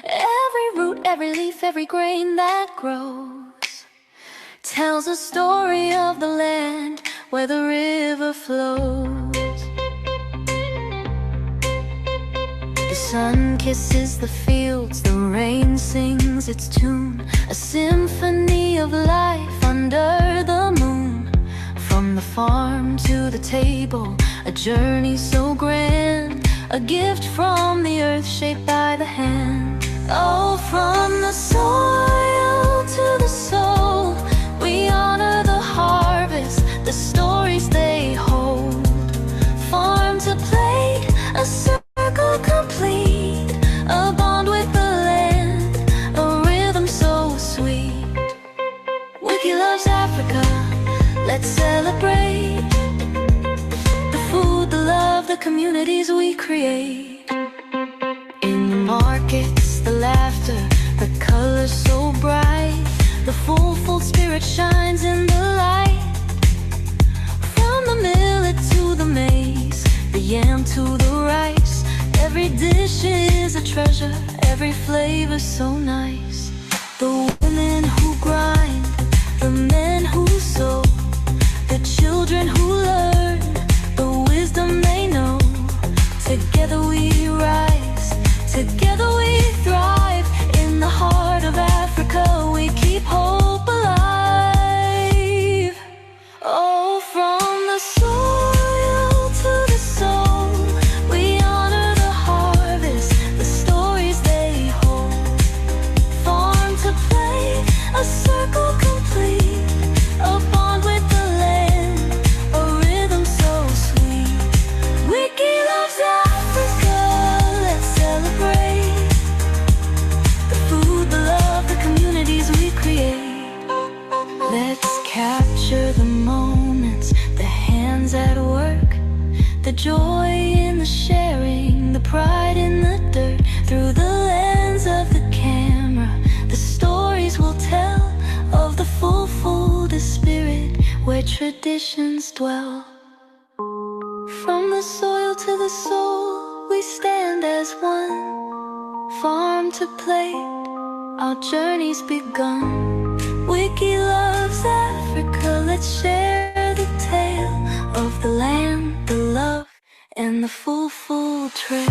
every root, every leaf, every grain that grows tells a story of the land where the river flows. The sun kisses the fields, the rain sings its tune, a symphony of life under the moon. From the farm to the table, a journey so grand, a gift from the earth shaped by the hand. Oh, from the soil to the soul, we honor the harvest, the stories they hold. Farm to plate, a circle complete, a bond with the land, a rhythm so sweet. Wiki loves Africa, let's celebrate the food, the love, the communities we create. In the markets, the laughter, the colors so bright, the full spirit shines in the light. From the millet to the maize, the yam to the rice, every dish is a treasure, every flavor so nice. The women who grind, the men who sow, the children who learn, the wisdom they know. Together we rise, together we thrive. In the heart of Africa we keep hope alive. Oh, from the soil to the soul, we honor the harvest, the stories they hold. Farm to plate, a circle complete, a bond with the land, a rhythm so sweet. Wiki loves Africa, let's celebrate the food, the love, the communities we create. Let's capture the moments, the hands at work, the joy in the sharing, the pride in the dirt. Through the lens of the camera, the stories we'll tell of the full spirit where traditions dwell. From the soil to the soul, we stand as one. Farm to plate, our journey's begun. Wiki loves Africa, let's share the tale of the land, the love, and the full trail.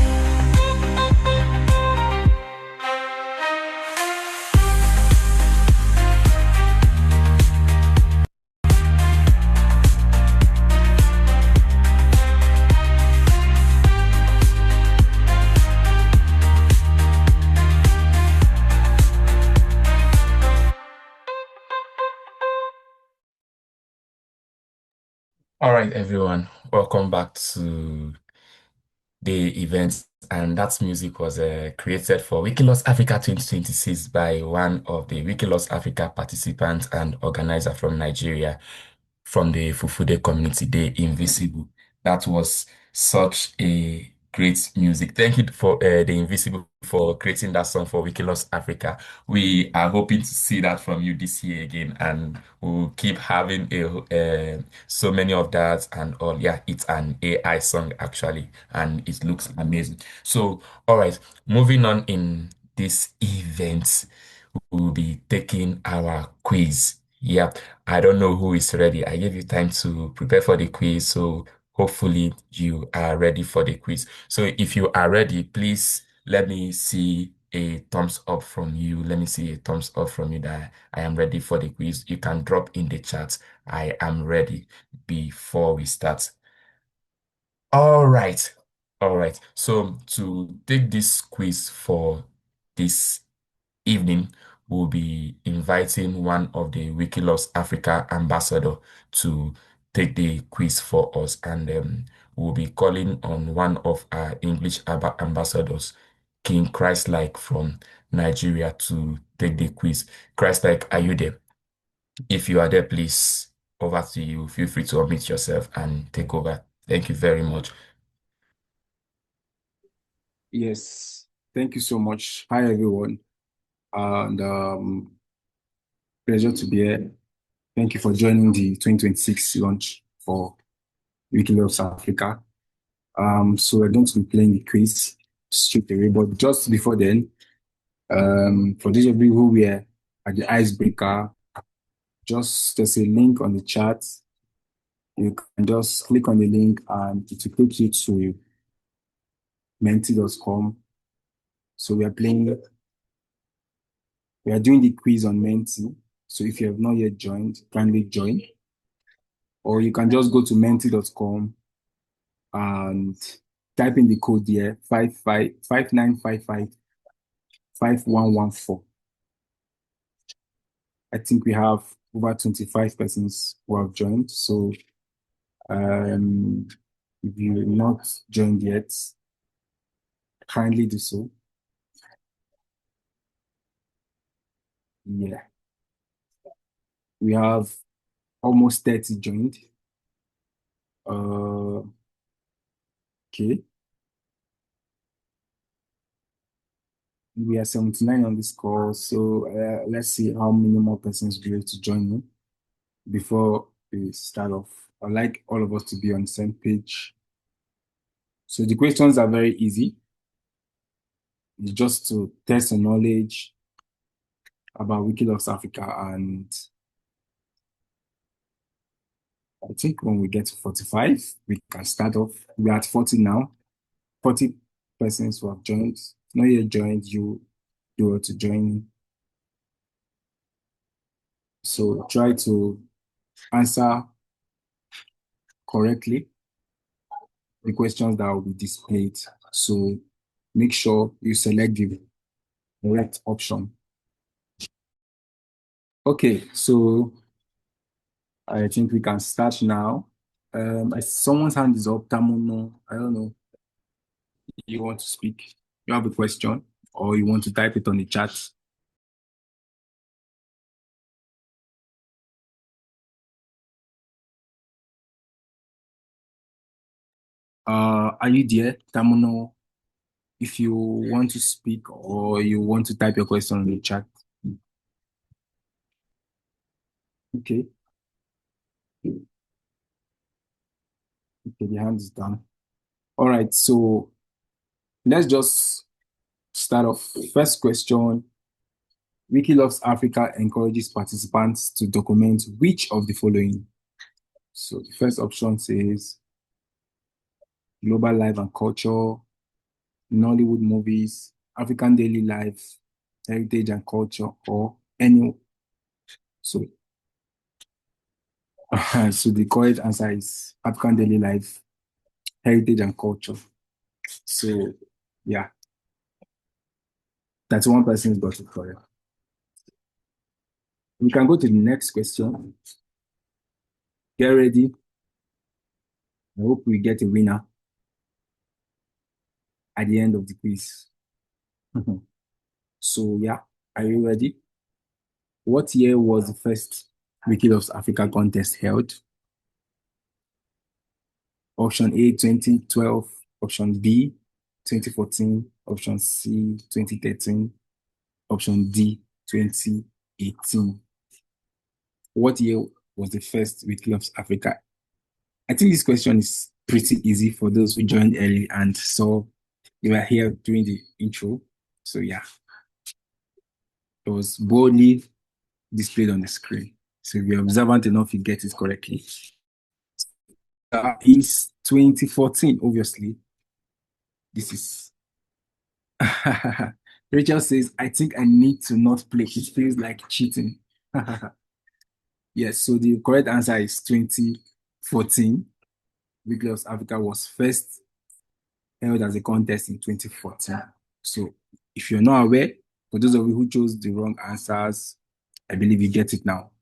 All right, everyone, welcome back to the event. And that music was created for Wiki Loves Africa 2026 by one of the Wiki Loves Africa participants and organizer from Nigeria, from the Fufude community, the Invisible. That was such a great music. Thank you for the Invisible for creating that song for Wiki Loves Africa. We are hoping to see that from you this year again, and we'll keep having so many of that and all. Yeah, it's an AI song actually, and it looks amazing. So, all right, moving on in this event, we'll be taking our quiz. Yeah, I don't know who is ready. I gave you time to prepare for the quiz, so hopefully you are ready for the quiz. So if you are ready, please let me see a thumbs up from you. Let me see a thumbs up from you that I am ready for the quiz. You can drop in the chat, I am ready, before we start. All right. All right. So to take this quiz for this evening, we'll be inviting one of the Wiki Loves Africa ambassador to take the quiz for us, and we'll be calling on one of our English ambassadors, King Christlike from Nigeria to take the quiz. Christ-like, are you there? If you are there, please, over to you. Feel free to unmute yourself and take over. Thank you very much. Yes, thank you so much. Hi, everyone. And pleasure to be here. Thank you for joining the 2026 launch for Wiki Loves Africa. So we're going to be playing the quiz straight away, but just before then, for those of you who were at the icebreaker, there's a link on the chat. You can just click on the link and it will take you to menti.com. So we are doing the quiz on Menti. So if you have not yet joined, kindly join. Or you can just go to menti.com and type in the code there, 59555114. I think we have over 25 persons who have joined. So if you're not joined yet, kindly do so. Yeah. We have almost 30 joined. Okay. We are 79 on this call, so let's see how many more persons will be able to join me before we start off. I'd like all of us to be on the same page. So the questions are very easy. It's just to test your knowledge about Wiki Loves Africa, and I think when we get to 45, we can start off. We're at 40 now. 40 persons who have joined. Not yet joined, you do to join. So try to answer correctly the questions that will be displayed. So make sure you select the correct option. Okay, so I think we can start now. Someone's hand is up. Tamuno, I don't know. You want to speak? You have a question, or you want to type it on the chat? Are you there, Tamuno? If you want to speak or you want to type your question on the chat. Okay. Okay, the hand is down. All right, so let's just start off. First question. Wiki Loves Africa encourages participants to document which of the following? So the first option says global life and culture, Nollywood movies, African daily life, heritage and culture, or any. So, so the correct answer is African daily life, heritage and culture. So, yeah, that's one person got it correct. We can go to the next question. Get ready. I hope we get a winner at the end of the quiz. So, yeah, are you ready? What year was the first Wiki Loves Africa contest held? Option A, 2012. Option B, 2014. Option C, 2013. Option D, 2018. What year was the first Wiki Loves Africa? I think this question is pretty easy for those who joined early and saw you were here during the intro. So yeah, it was boldly displayed on the screen. So if you're observant enough, you get it correctly. It's 2014, obviously. This is Rachel says, I think I need to not play. It feels like cheating. Yes, so the correct answer is 2014. Wiki Loves Africa was first held as a contest in 2014. So if you're not aware, for those of you who chose the wrong answers, I believe you get it now.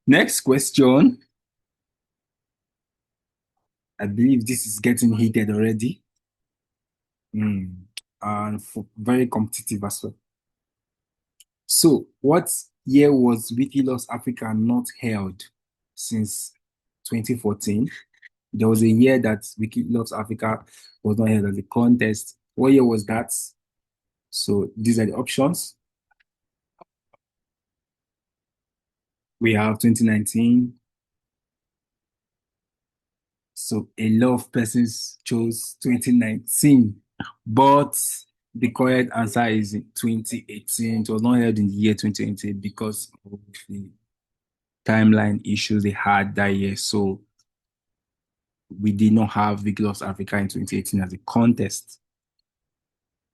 Next question. I believe this is getting heated already. And very competitive as well. So, what year was Wiki Loves Africa not held since 2014? There was a year that Wiki Loves Africa was not held as a contest. What year was that? So, these are the options. We have 2019. So, a lot of persons chose 2019, but the correct answer is in 2018. It was not held in the year 2018 because of the timeline issues they had that year. So we did not have Wiki Loves Africa in 2018 as a contest.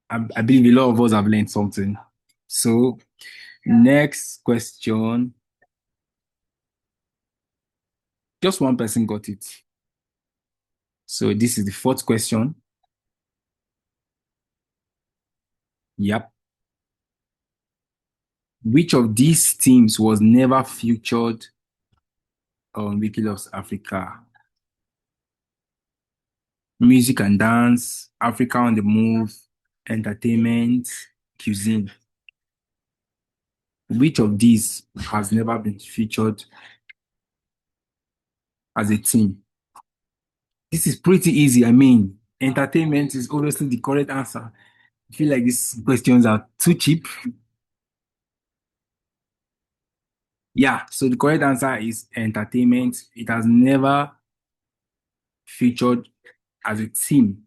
I believe a lot of us have learned something. So next question. Just one person got it. So this is the fourth question. Yep. Which of these themes was never featured on Wiki Loves Africa? Music and dance, Africa on the move, entertainment, cuisine. Which of these has never been featured as a theme? This is pretty easy. I mean, entertainment is obviously the correct answer. I feel like these questions are too cheap. Yeah, so the correct answer is entertainment. It has never featured as a theme.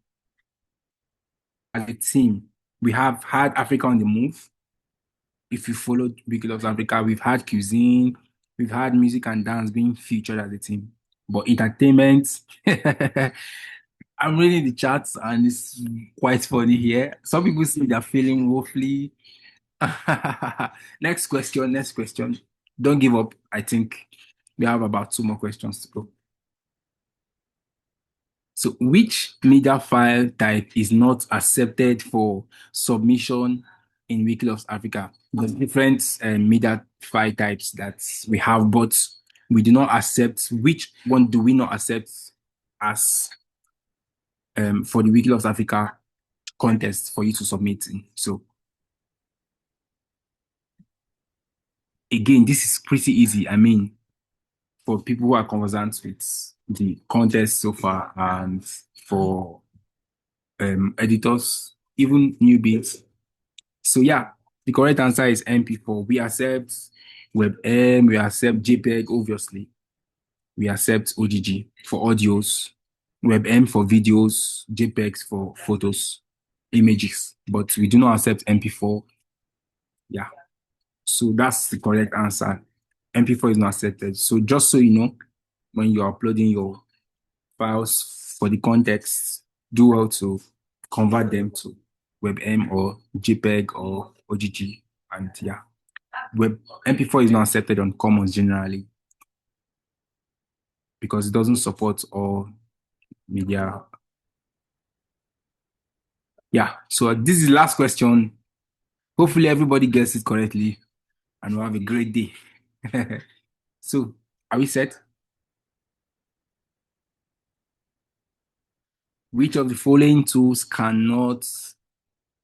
As a theme, we have had Africa on the move. If you followed Wiki Loves Africa, we've had cuisine, we've had music and dance being featured as a theme. But entertainment, I'm reading the charts and it's quite funny here. Some people say they're feeling woefully. Next question, next question. Don't give up. I think we have about 2 more questions to go. So, which media file type is not accepted for submission in Wiki Loves Africa? There's different media file types that we have, but we do not accept. Which one do we not accept as for the Wiki Loves Africa contest for you to submit in? So, again, this is pretty easy. I mean, for people who are conversant with the contest so far and for editors, even newbies. So yeah, the correct answer is MP4. We accept WebM, we accept JPEG, obviously. We accept OGG for audios, WebM for videos, JPEGs for photos, images, but we do not accept MP4. Yeah, so that's the correct answer. MP4 is not accepted. So just so you know, when you're uploading your files for the context, do well to convert them to WebM or JPEG or OGG. And yeah, MP4 is not accepted on Commons generally because it doesn't support all media. Yeah, so this is the last question. Hopefully everybody gets it correctly and we'll have a great day. So, are we set? Which of the following tools cannot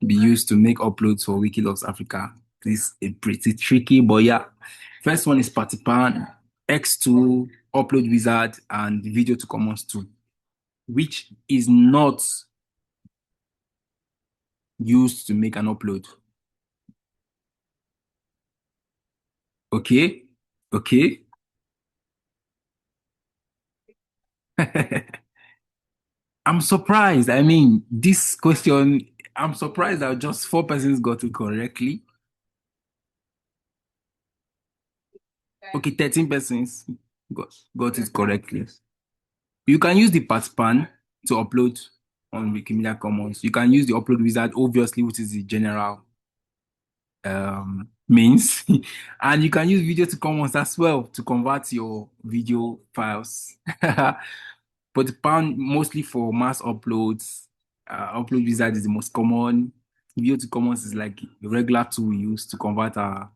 be used to make uploads for Wiki Loves Africa? This is pretty tricky, but yeah. First one is Partipan, X2, Upload Wizard, and Video to Commons 2, which is not used to make an upload. Okay, okay. I'm surprised. I mean, this question, I'm surprised that just 4 persons got it correctly. Okay, 13 persons got it correctly. You can use the Partipan to upload on Wikimedia Commons. You can use the Upload Wizard, obviously, which is the general means. And you can use Video to Commons as well to convert your video files. But the pound mostly for mass uploads. Upload Wizard is the most common. Video to Commons is like the regular tool we use to convert our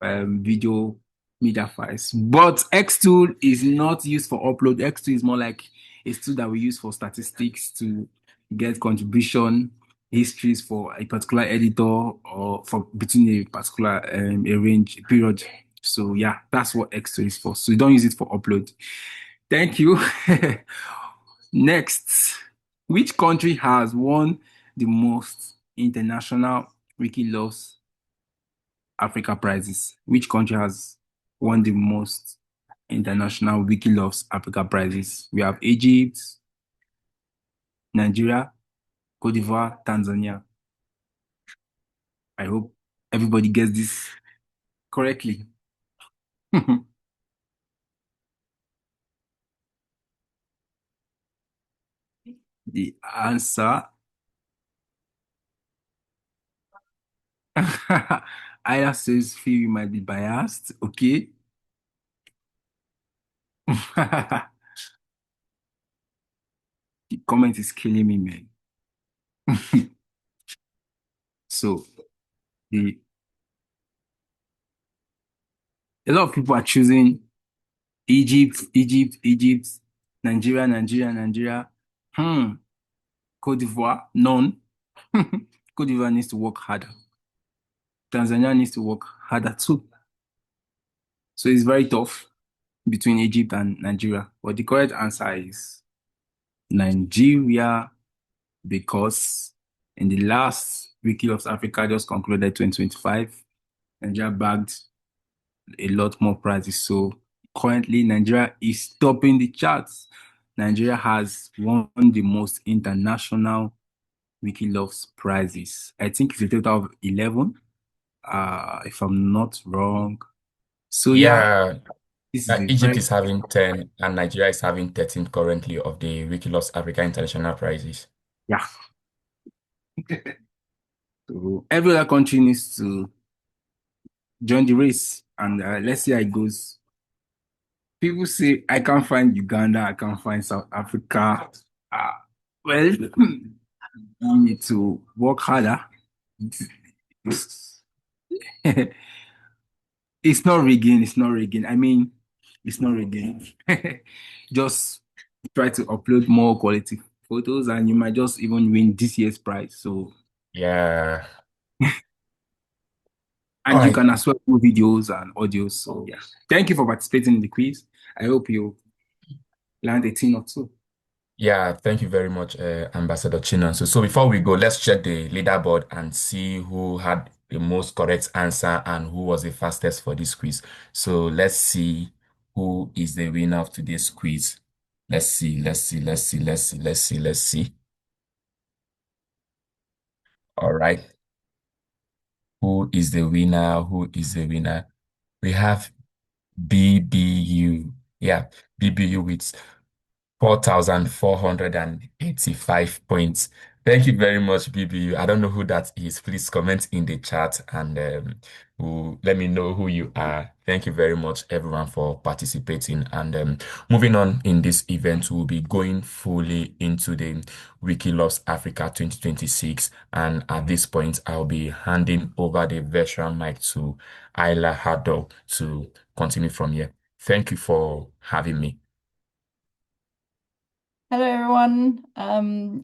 video media files. But X2 is not used for upload. X2 is more like a tool that we use for statistics to get contribution histories for a particular editor or for between a particular a range period. So yeah, that's what Extra is for. So you don't use it for upload. Thank you. Next, which country has won the most international Wiki Loves Africa prizes? Which country has won the most international Wiki Loves Africa prizes? We have Egypt, Nigeria, Cote d'Ivoire, Tanzania. I hope everybody gets this correctly. The answer, Ida says, feel you might be biased. Okay. The comment is killing me, man. So the a lot of people are choosing Egypt, Nigeria, Nigeria. Cote d'Ivoire, none. Cote d'Ivoire needs to work harder. Tanzania needs to work harder too. So it's very tough between Egypt and Nigeria. But the correct answer is Nigeria, because in the last Wiki of Africa just concluded 2025, Nigeria bagged a lot more prizes. So currently, Nigeria is topping the charts. Nigeria has won the most international Wiki Loves prizes. I think it's a total of 11, if I'm not wrong. So yeah, Yeah, this is a Egypt very, is having 10 and Nigeria is having 13 currently of the Wiki Loves Africa International Prizes. yeah. So every other country needs to join the race, and let's see how it goes. People say I can't find Uganda, I can't find South Africa. Well, you need to work harder. It's, it's not rigging, it's not rigging. I mean, it's not rigging. Just try to upload more quality photos and you might just even win this year's prize. So, Yeah. All and you right. can as well do videos and audios. So, yeah. Thank you for participating in the quiz. I hope you land a thing or two. Yeah, thank you very much, Ambassador Chinonso. So before we go, let's check the leaderboard and see who had the most correct answer and who was the fastest for this quiz. So let's see who is the winner of today's quiz. Let's see. All right. Who is the winner? Who is the winner? We have BBU. Yeah, BBU with 4,485 points. Thank you very much, BBU. I don't know who that is. Please comment in the chat and let me know who you are. Thank you very much, everyone, for participating. And moving on in this event, we'll be going fully into the Wiki Loves Africa 2026. And at this point, I'll be handing over the virtual mic to Ayla Haddo to continue from here. Thank you for having me. Hello, everyone. I'm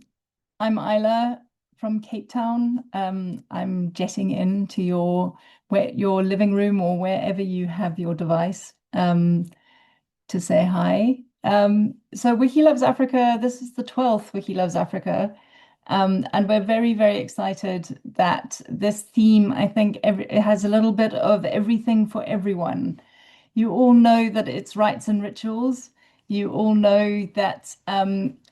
Isla from Cape Town. I'm jetting into your living room or wherever you have your device to say hi. So Wiki Loves Africa, this is the 12th Wiki Loves Africa. And we're very, very excited that this theme, I think it has a little bit of everything for everyone. You all know that it's rites and rituals. You all know that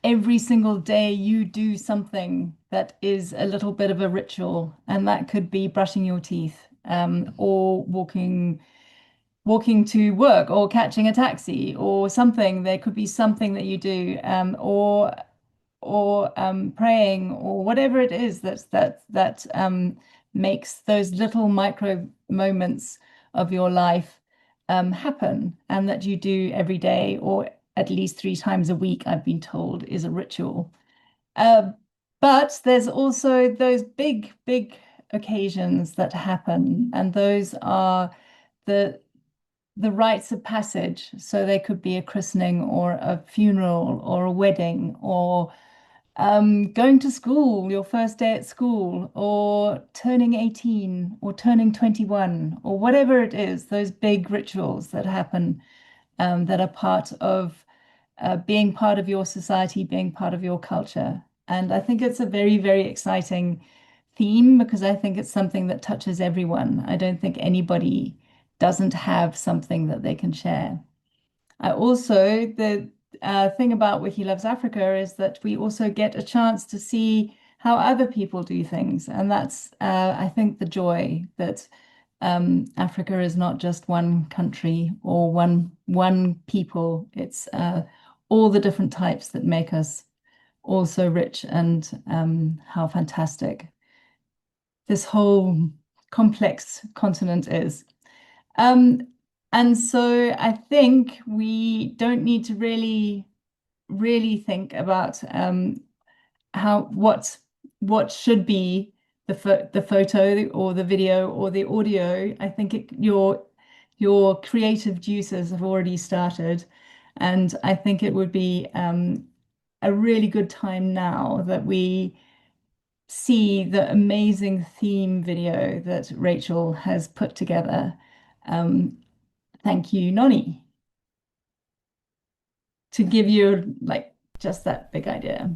every single day you do something that is a little bit of a ritual, and that could be brushing your teeth, or walking to work, or catching a taxi, or something. There could be something that you do, or praying, or whatever it is that makes those little micro moments of your life happen, and that you do every day, or at least 3 times a week, I've been told, is a ritual. But there's also those big, big occasions that happen, and those are the rites of passage. So they could be a christening, or a funeral, or a wedding, or going to school, your first day at school, or turning 18 or turning 21, or whatever it is, those big rituals that happen that are part of being part of your society, being part of your culture. And I think it's a very, very exciting theme because I think it's something that touches everyone. I don't think anybody doesn't have something that they can share. The thing about Wiki Loves Africa is that we also get a chance to see how other people do things. And that's, I think, the joy that Africa is not just one country or one people. It's all the different types that make us all so rich, and how fantastic this whole complex continent is. And so I think we don't need to really think about what should be the photo or the video or the audio. I think your creative juices have already started, and I think it would be a really good time now that we see the amazing theme video that Rachel has put together. Thank you, Noni, to give you like just that big idea.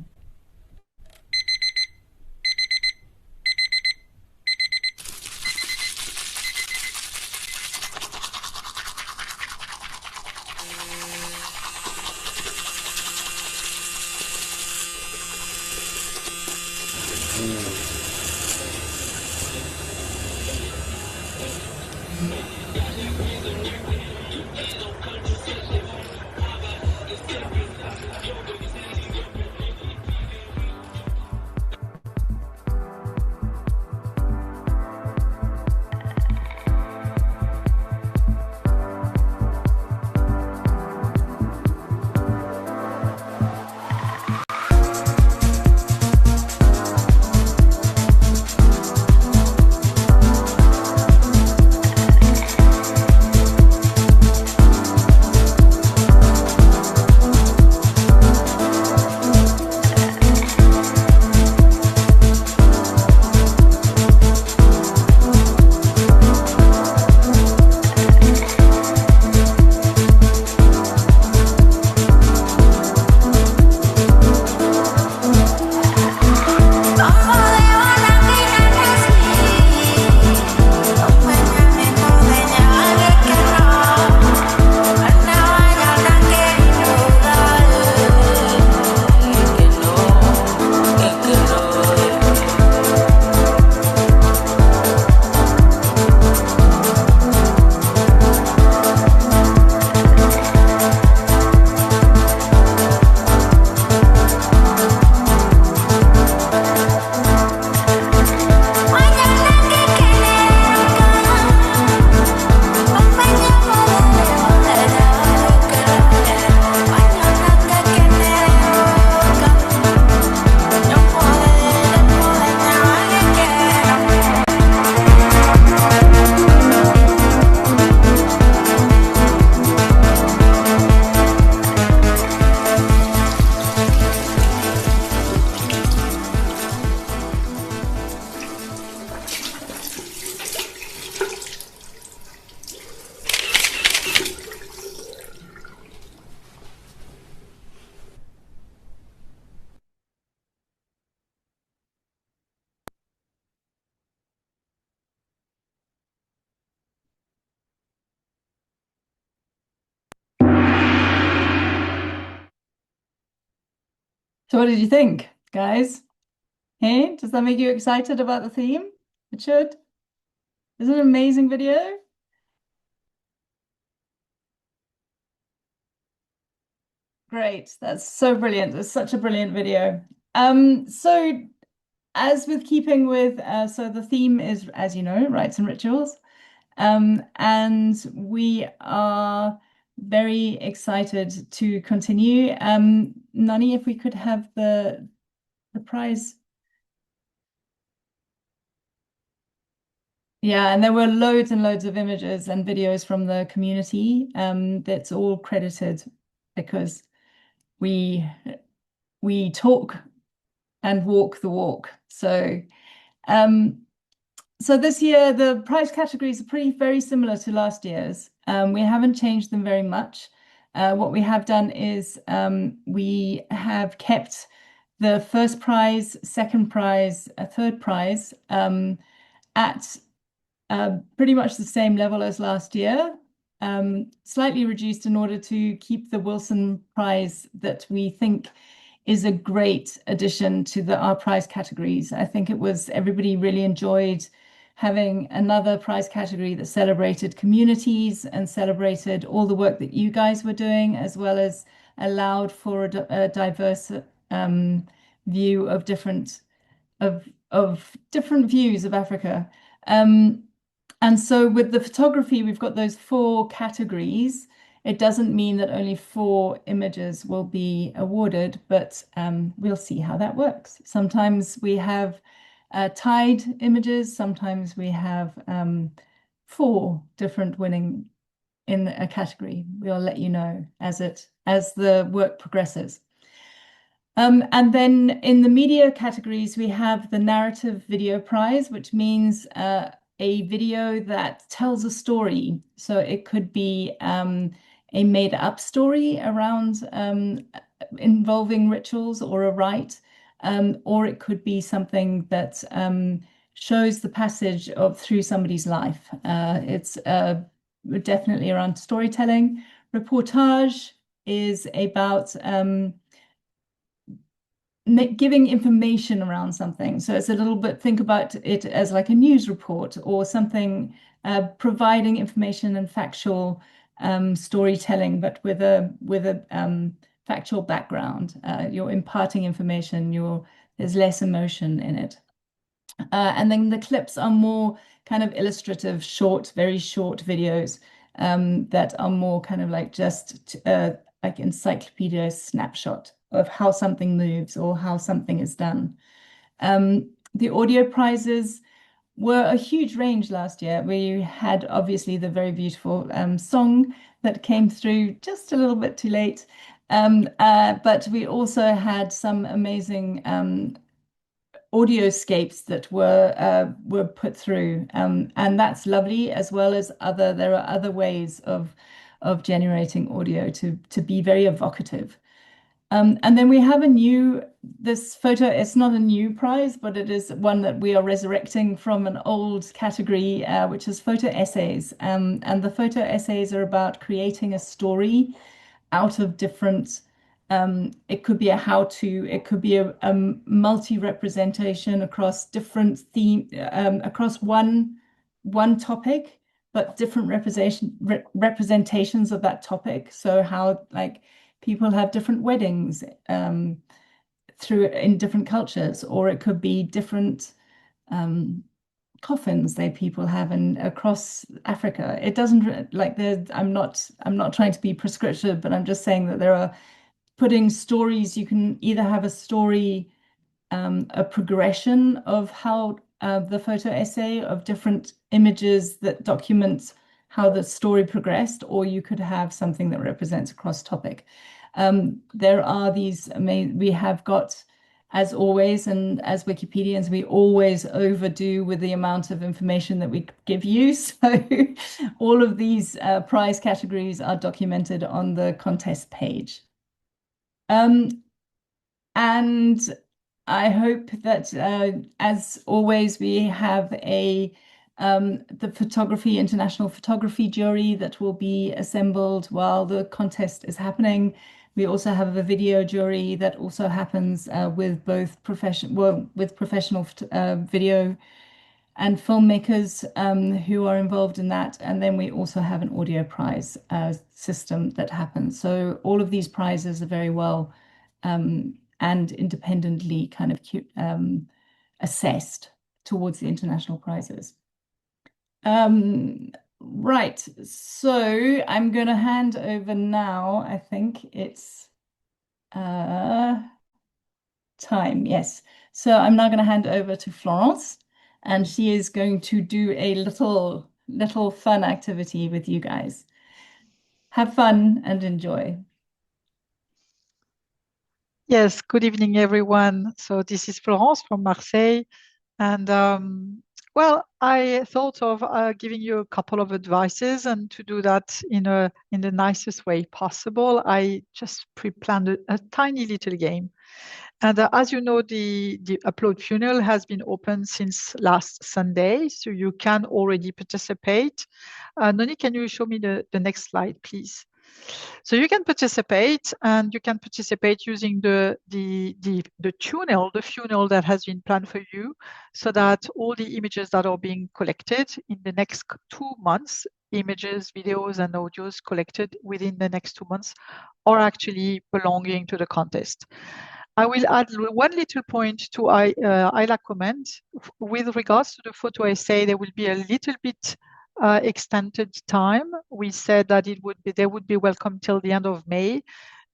So what did you think, guys? Hey, does that make you excited about the theme? It should. Isn't it an amazing video? Great, that's so brilliant. It's such a brilliant video. So as with keeping with, so the theme is, as you know, rites and rituals. And we are very excited to continue. Nani, if we could have the prize. Yeah, and there were loads and loads of images and videos from the community. That's all credited because we talk and walk the walk. So so this year, the prize categories are very similar to last year's. We haven't changed them very much. What we have done is we have kept the first prize, second prize, third prize at pretty much the same level as last year, slightly reduced in order to keep the Wilson Prize that we think is a great addition to our prize categories. I think everybody really enjoyed having another prize category that celebrated communities and celebrated all the work that you guys were doing, as well as allowed for a diverse view of different views of Africa. And so with the photography, we've got those 4 categories. It doesn't mean that only 4 images will be awarded, but we'll see how that works. Sometimes we have tied images. Sometimes we have 4 different winning in a category. We'll let you know as the work progresses. And then in the media categories, we have the narrative video prize, which means a video that tells a story. So it could be a made-up story around involving rituals or a rite, or it could be something that shows the passage through somebody's life. It's definitely around storytelling. Reportage is about giving information around something. So it's a little bit, think about it as like a news report or something, providing information and factual storytelling, but with a factual background. You're imparting information, there's less emotion in it. And then the clips are more kind of illustrative, very short videos that are more kind of like just like encyclopedia snapshot of how something moves or how something is done. The audio prizes were a huge range last year. We had obviously the very beautiful song that came through just a little bit too late. But we also had some amazing audioscapes that were put through, and that's lovely, as well as there are other ways of generating audio to be very evocative. And then we have this photo. It's not a new prize, but it is one that we are resurrecting from an old category, which is photo essays. And the photo essays are about creating a story out of different, it could be a how-to, it could be a multi-representation across different themes, across one topic, but different representations of that topic. So how, like, people have different weddings in different cultures, or it could be different coffins that people have across Africa. It doesn't like I'm not trying to be prescriptive, but I'm just saying that there are putting stories. You can either have a story, a progression of how the photo essay of different images that document how the story progressed, or you could have something that represents a cross topic. There are we have got, as always, and as Wikipedians, we always overdo with the amount of information that we give you. So all of these prize categories are documented on the contest page. And I hope that, as always, we have the international photography jury that will be assembled while the contest is happening. We also have a video jury that also happens with professional video and filmmakers who are involved in that. And then we also have an audio prize system that happens. So all of these prizes are very well and independently kind of assessed towards the international prizes. Right, so I'm going to hand over now. I think it's time, yes. So I'm now going to hand over to Florence, and she is going to do a little fun activity with you guys. Have fun and enjoy. Yes, good evening, everyone. So this is Florence from Marseille. And well, I thought of giving you a couple of advices, and to do that in the nicest way possible, I just pre-planned a tiny little game. And as you know, the upload funnel has been open since last Sunday, so you can already participate. Noni, can you show me the next slide, please? So you can participate, and you can participate using the funnel that has been planned for you, so that all the images that are being collected in the next 2 months, images, videos, and audios collected within the next 2 months, are actually belonging to the contest. I will add one little point to ILA comment. With regards to the photo essay, there will be a little bit extended time. We said that they would be welcome till the end of May,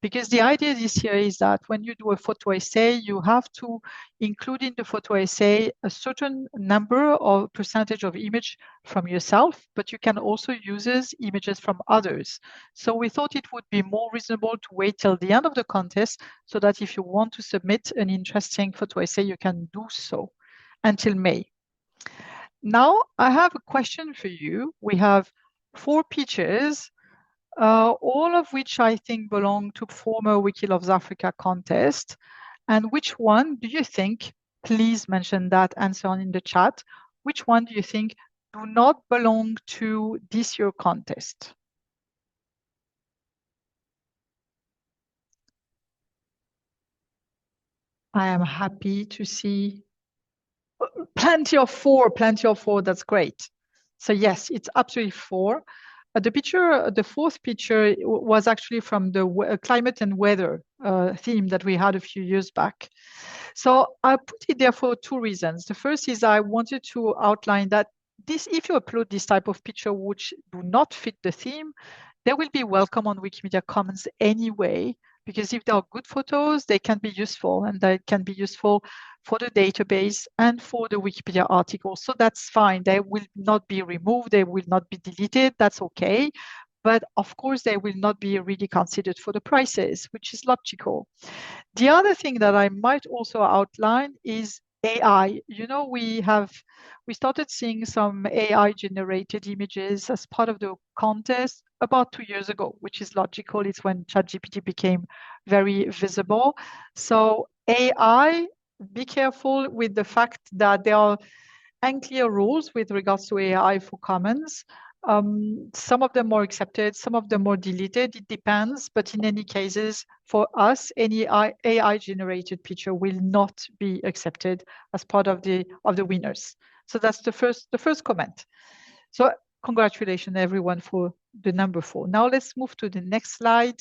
because the idea this year is that when you do a photo essay, you have to include in the photo essay a certain number or percentage of image from yourself, but you can also use images from others. So we thought it would be more reasonable to wait till the end of the contest, so that if you want to submit an interesting photo essay, you can do so until May. Now, I have a question for you. We have 4 pictures, all of which I think belong to former Wiki Loves Africa contest. And which one do you think, please mention that answer in the chat, which one do you think do not belong to this year contest? I am happy to see plenty of 4, that's great. So yes, it's absolutely 4. The 4th picture was actually from the climate and weather theme that we had a few years back. So I put it there for 2 reasons. The first is I wanted to outline that if you upload this type of picture which do not fit the theme, they will be welcome on Wikimedia Commons anyway, because if they are good photos, they can be useful, and they can be useful for the database and for the Wikipedia article. So that's fine. They will not be removed. They will not be deleted. That's okay. But of course, they will not be really considered for the prices, which is logical. The other thing that I might also outline is AI. You know, we started seeing some AI generated images as part of the contest about 2 years ago, which is logical. It's when ChatGPT became very visible. So AI, be careful with the fact that there are unclear rules with regards to AI for Commons. Some of them are accepted, some of them are deleted. It depends, but in any cases, for us, any AI-generated picture will not be accepted as part of the winners. So that's the first comment. So congratulations, everyone, for the number 4. Now let's move to the next slide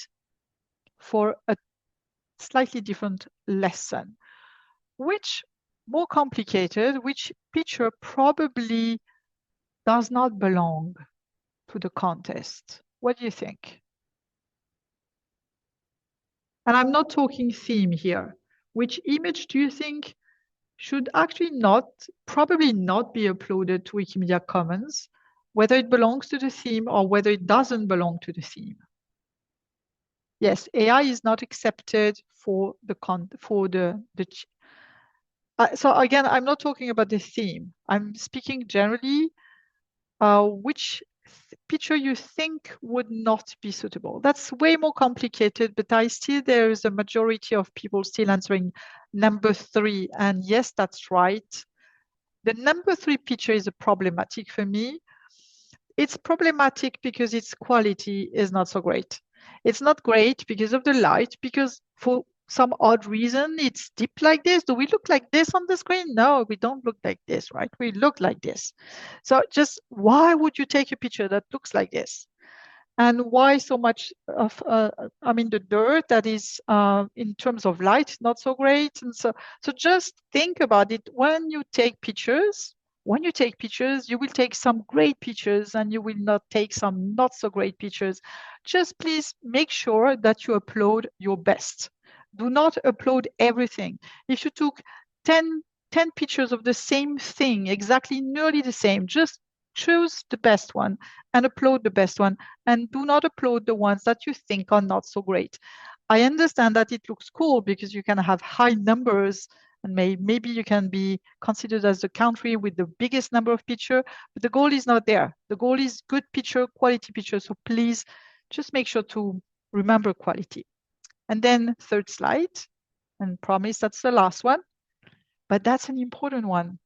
for a slightly different lesson. Which more complicated, which picture probably does not belong to the contest? What do you think? And I'm not talking theme here. Which image do you think should actually probably not be uploaded to Wikimedia Commons, whether it belongs to the theme or whether it doesn't belong to the theme? Yes, AI is not accepted for so again, I'm not talking about the theme. I'm speaking generally. Which picture you think would not be suitable? That's way more complicated, but there is a majority of people still answering number 3. And yes, that's right. The number 3 picture is problematic for me. It's problematic because its quality is not so great. It's not great because of the light, because for some odd reason, it's deep like this. Do we look like this on the screen? No, we don't look like this, right? We look like this. So just why would you take a picture that looks like this? And why so much of, the dirt that is, in terms of light, not so great. And so just think about it. When you take pictures, you will take some great pictures and you will not take some not so great pictures. Just please make sure that you upload your best. Do not upload everything. If you took 10 pictures of the same thing, exactly nearly the same, just choose the best one and upload the best one, and do not upload the ones that you think are not so great. I understand that it looks cool because you can have high numbers and maybe you can be considered as the country with the biggest number of picture, but the goal is not there. The goal is good picture, quality picture. So please just make sure to remember quality. And then third slide, and promise that's the last one, but that's an important one.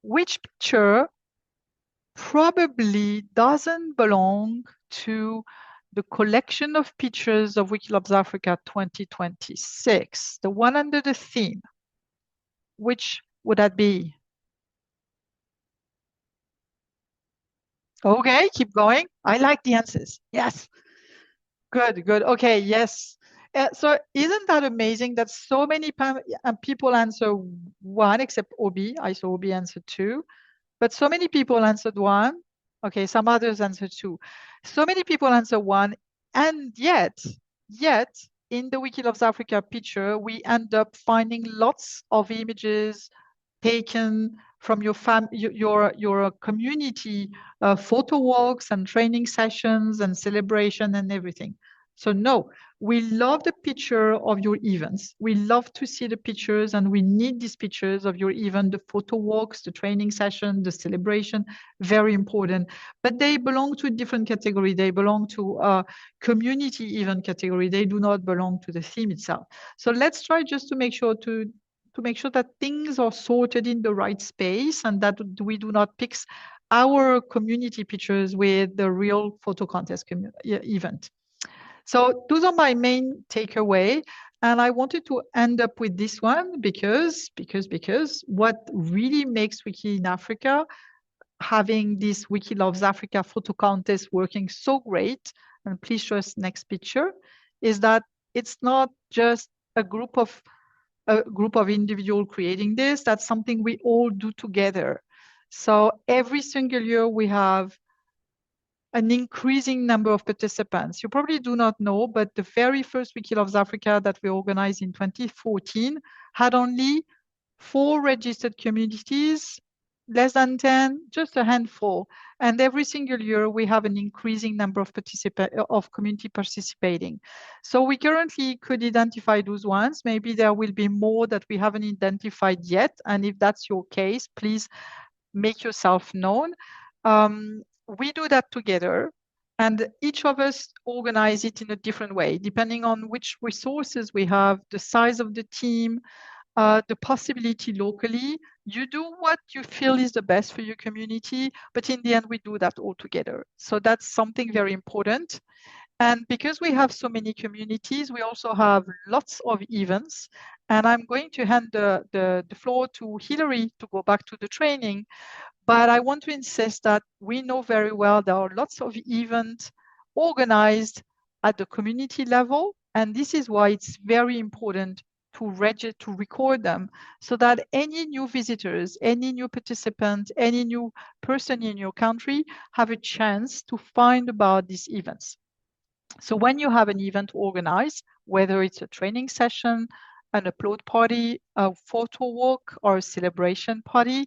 Which picture probably doesn't belong to the collection of pictures of Wiki Loves Africa 2026, the one under the theme? Which would that be? Okay, keep going. I like the answers. Yes. Good, good. Okay, yes. So isn't that amazing that so many people answer one, except Obi? I saw Obi answer two, but so many people answered one. Okay, some others answered two. So many people answer one, and yet in the Wiki Loves Africa picture, we end up finding lots of images taken from your community photo walks and training sessions and celebration and everything. So no, we love the picture of your events. We love to see the pictures, and we need these pictures of your event, the photo walks, the training session, the celebration, very important. But they belong to a different category. They belong to a community event category. They do not belong to the theme itself. So let's try just to make sure that things are sorted in the right space and that we do not mix our community pictures with the real photo contest event. So those are my main takeaway. And I wanted to end up with this one because what really makes Wiki in Africa, having this Wiki Loves Africa photo contest working so great, and please show us next picture, is that it's not just a group of individuals creating this. That's something we all do together. So every single year we have an increasing number of participants. You probably do not know, but the very first Wiki Loves Africa that we organized in 2014 had only 4 registered communities, less than 10, just a handful. And every single year we have an increasing number of community participating. So we currently could identify those ones. Maybe there will be more that we haven't identified yet. And if that's your case, please make yourself known. We do that together, and each of us organize it in a different way, depending on which resources we have, the size of the team, the possibility locally. You do what you feel is the best for your community, but in the end, we do that all together. So that's something very important. And because we have so many communities, we also have lots of events. And I'm going to hand the floor to Hilary to go back to the training. But I want to insist that we know very well there are lots of events organized at the community level. And this is why it's very important to record them, so that any new visitors, any new participant, any new person in your country have a chance to find about these events. So when you have an event organized, whether it's a training session, an upload party, a photo walk, or a celebration party,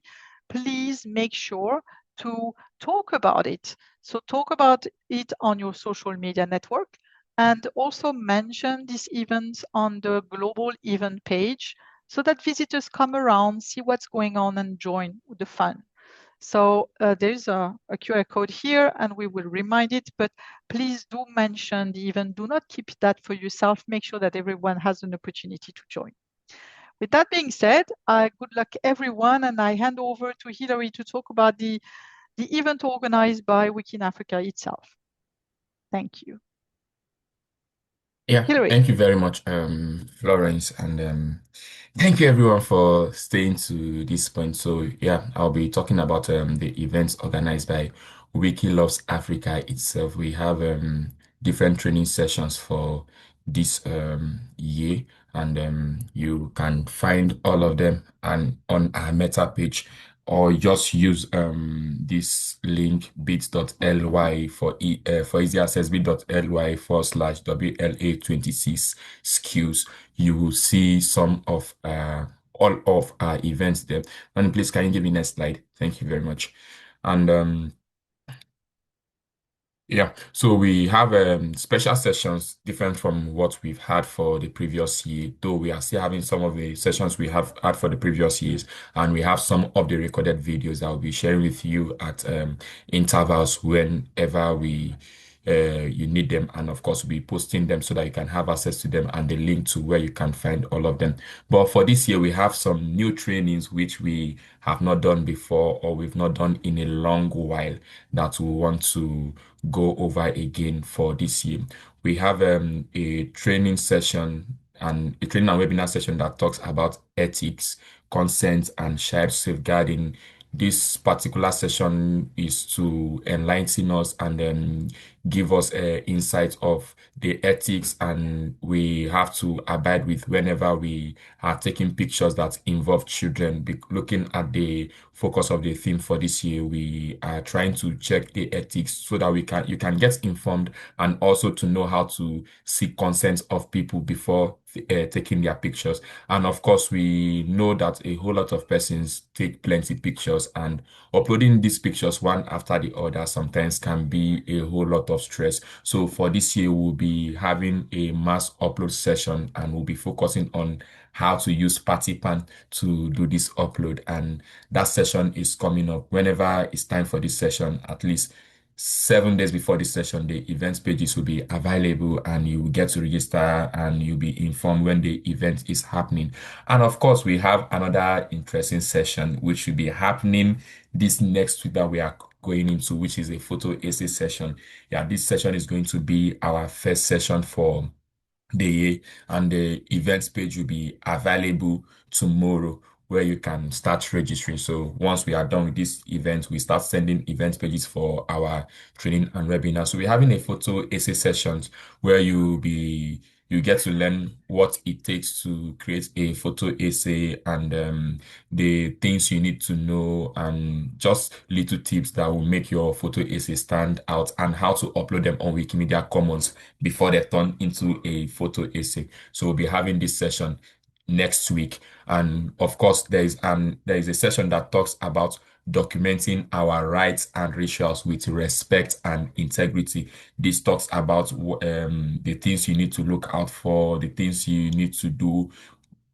please make sure to talk about it. So talk about it on your social media network, and also mention these events on the global event page so that visitors come around, see what's going on, and join the fun. So there's a QR code here, and we will remind it, but please do mention the event. Do not keep that for yourself. Make sure that everyone has an opportunity to join. With that being said, good luck everyone, and I hand over to Hilary to talk about the event organized by Wiki in Africa itself. Thank you. Yeah, Hilary. thank you very much, Florence, and thank you everyone for staying to this point. So yeah, I'll be talking about the events organized by Wiki Loves Africa itself. We have different training sessions for this year, and you can find all of them on our meta page, or just use this link bit.ly for easy access, bit.ly/WLA26 skills. You will see some of all of our events there. And please, can you give me next slide? Thank you very much. And Yeah, so we have special sessions different from what we've had for the previous year, though we are still having some of the sessions we have had for the previous years, and we have some of the recorded videos that I'll be sharing with you at intervals whenever you need them, and of course we'll be posting them so that you can have access to them and the link to where you can find all of them. But for this year, we have some new trainings which we have not done before or we've not done in a long while that we want to go over again for this year. We have a training session and a training and webinar session that talks about ethics, consent, and child safeguarding. This particular session is to enlighten us and give us insight of the ethics and we have to abide with whenever we are taking pictures that involve children. Looking at the focus of the theme for this year, we are trying to check the ethics so that you can get informed and also to know how to seek consent of people before taking their pictures. And of course, we know that a whole lot of persons take plenty pictures, and uploading these pictures one after the other sometimes can be a whole lot of stress. So for this year, we'll be having a mass upload session and we'll be focusing on how to use Partypan to do this upload. And that session is coming up whenever it's time for this session, at least 7 days before this session, the events pages will be available and you will get to register and you'll be informed when the event is happening. And of course, we have another interesting session which will be happening this next week that we are going into, which is a photo essay session. Yeah, this session is going to be our first session for the year, and the events page will be available tomorrow where you can start registering. So once we are done with this event, we start sending event pages for our training and webinar. So we're having a photo essay sessions where you get to learn what it takes to create a photo essay and the things you need to know and just little tips that will make your photo essay stand out and how to upload them on Wikimedia Commons before they turn into a photo essay. So we'll be having this session next week. And of course, there is a session that talks about documenting our rites and rituals with respect and integrity. This talks about the things you need to look out for, the things you need to do.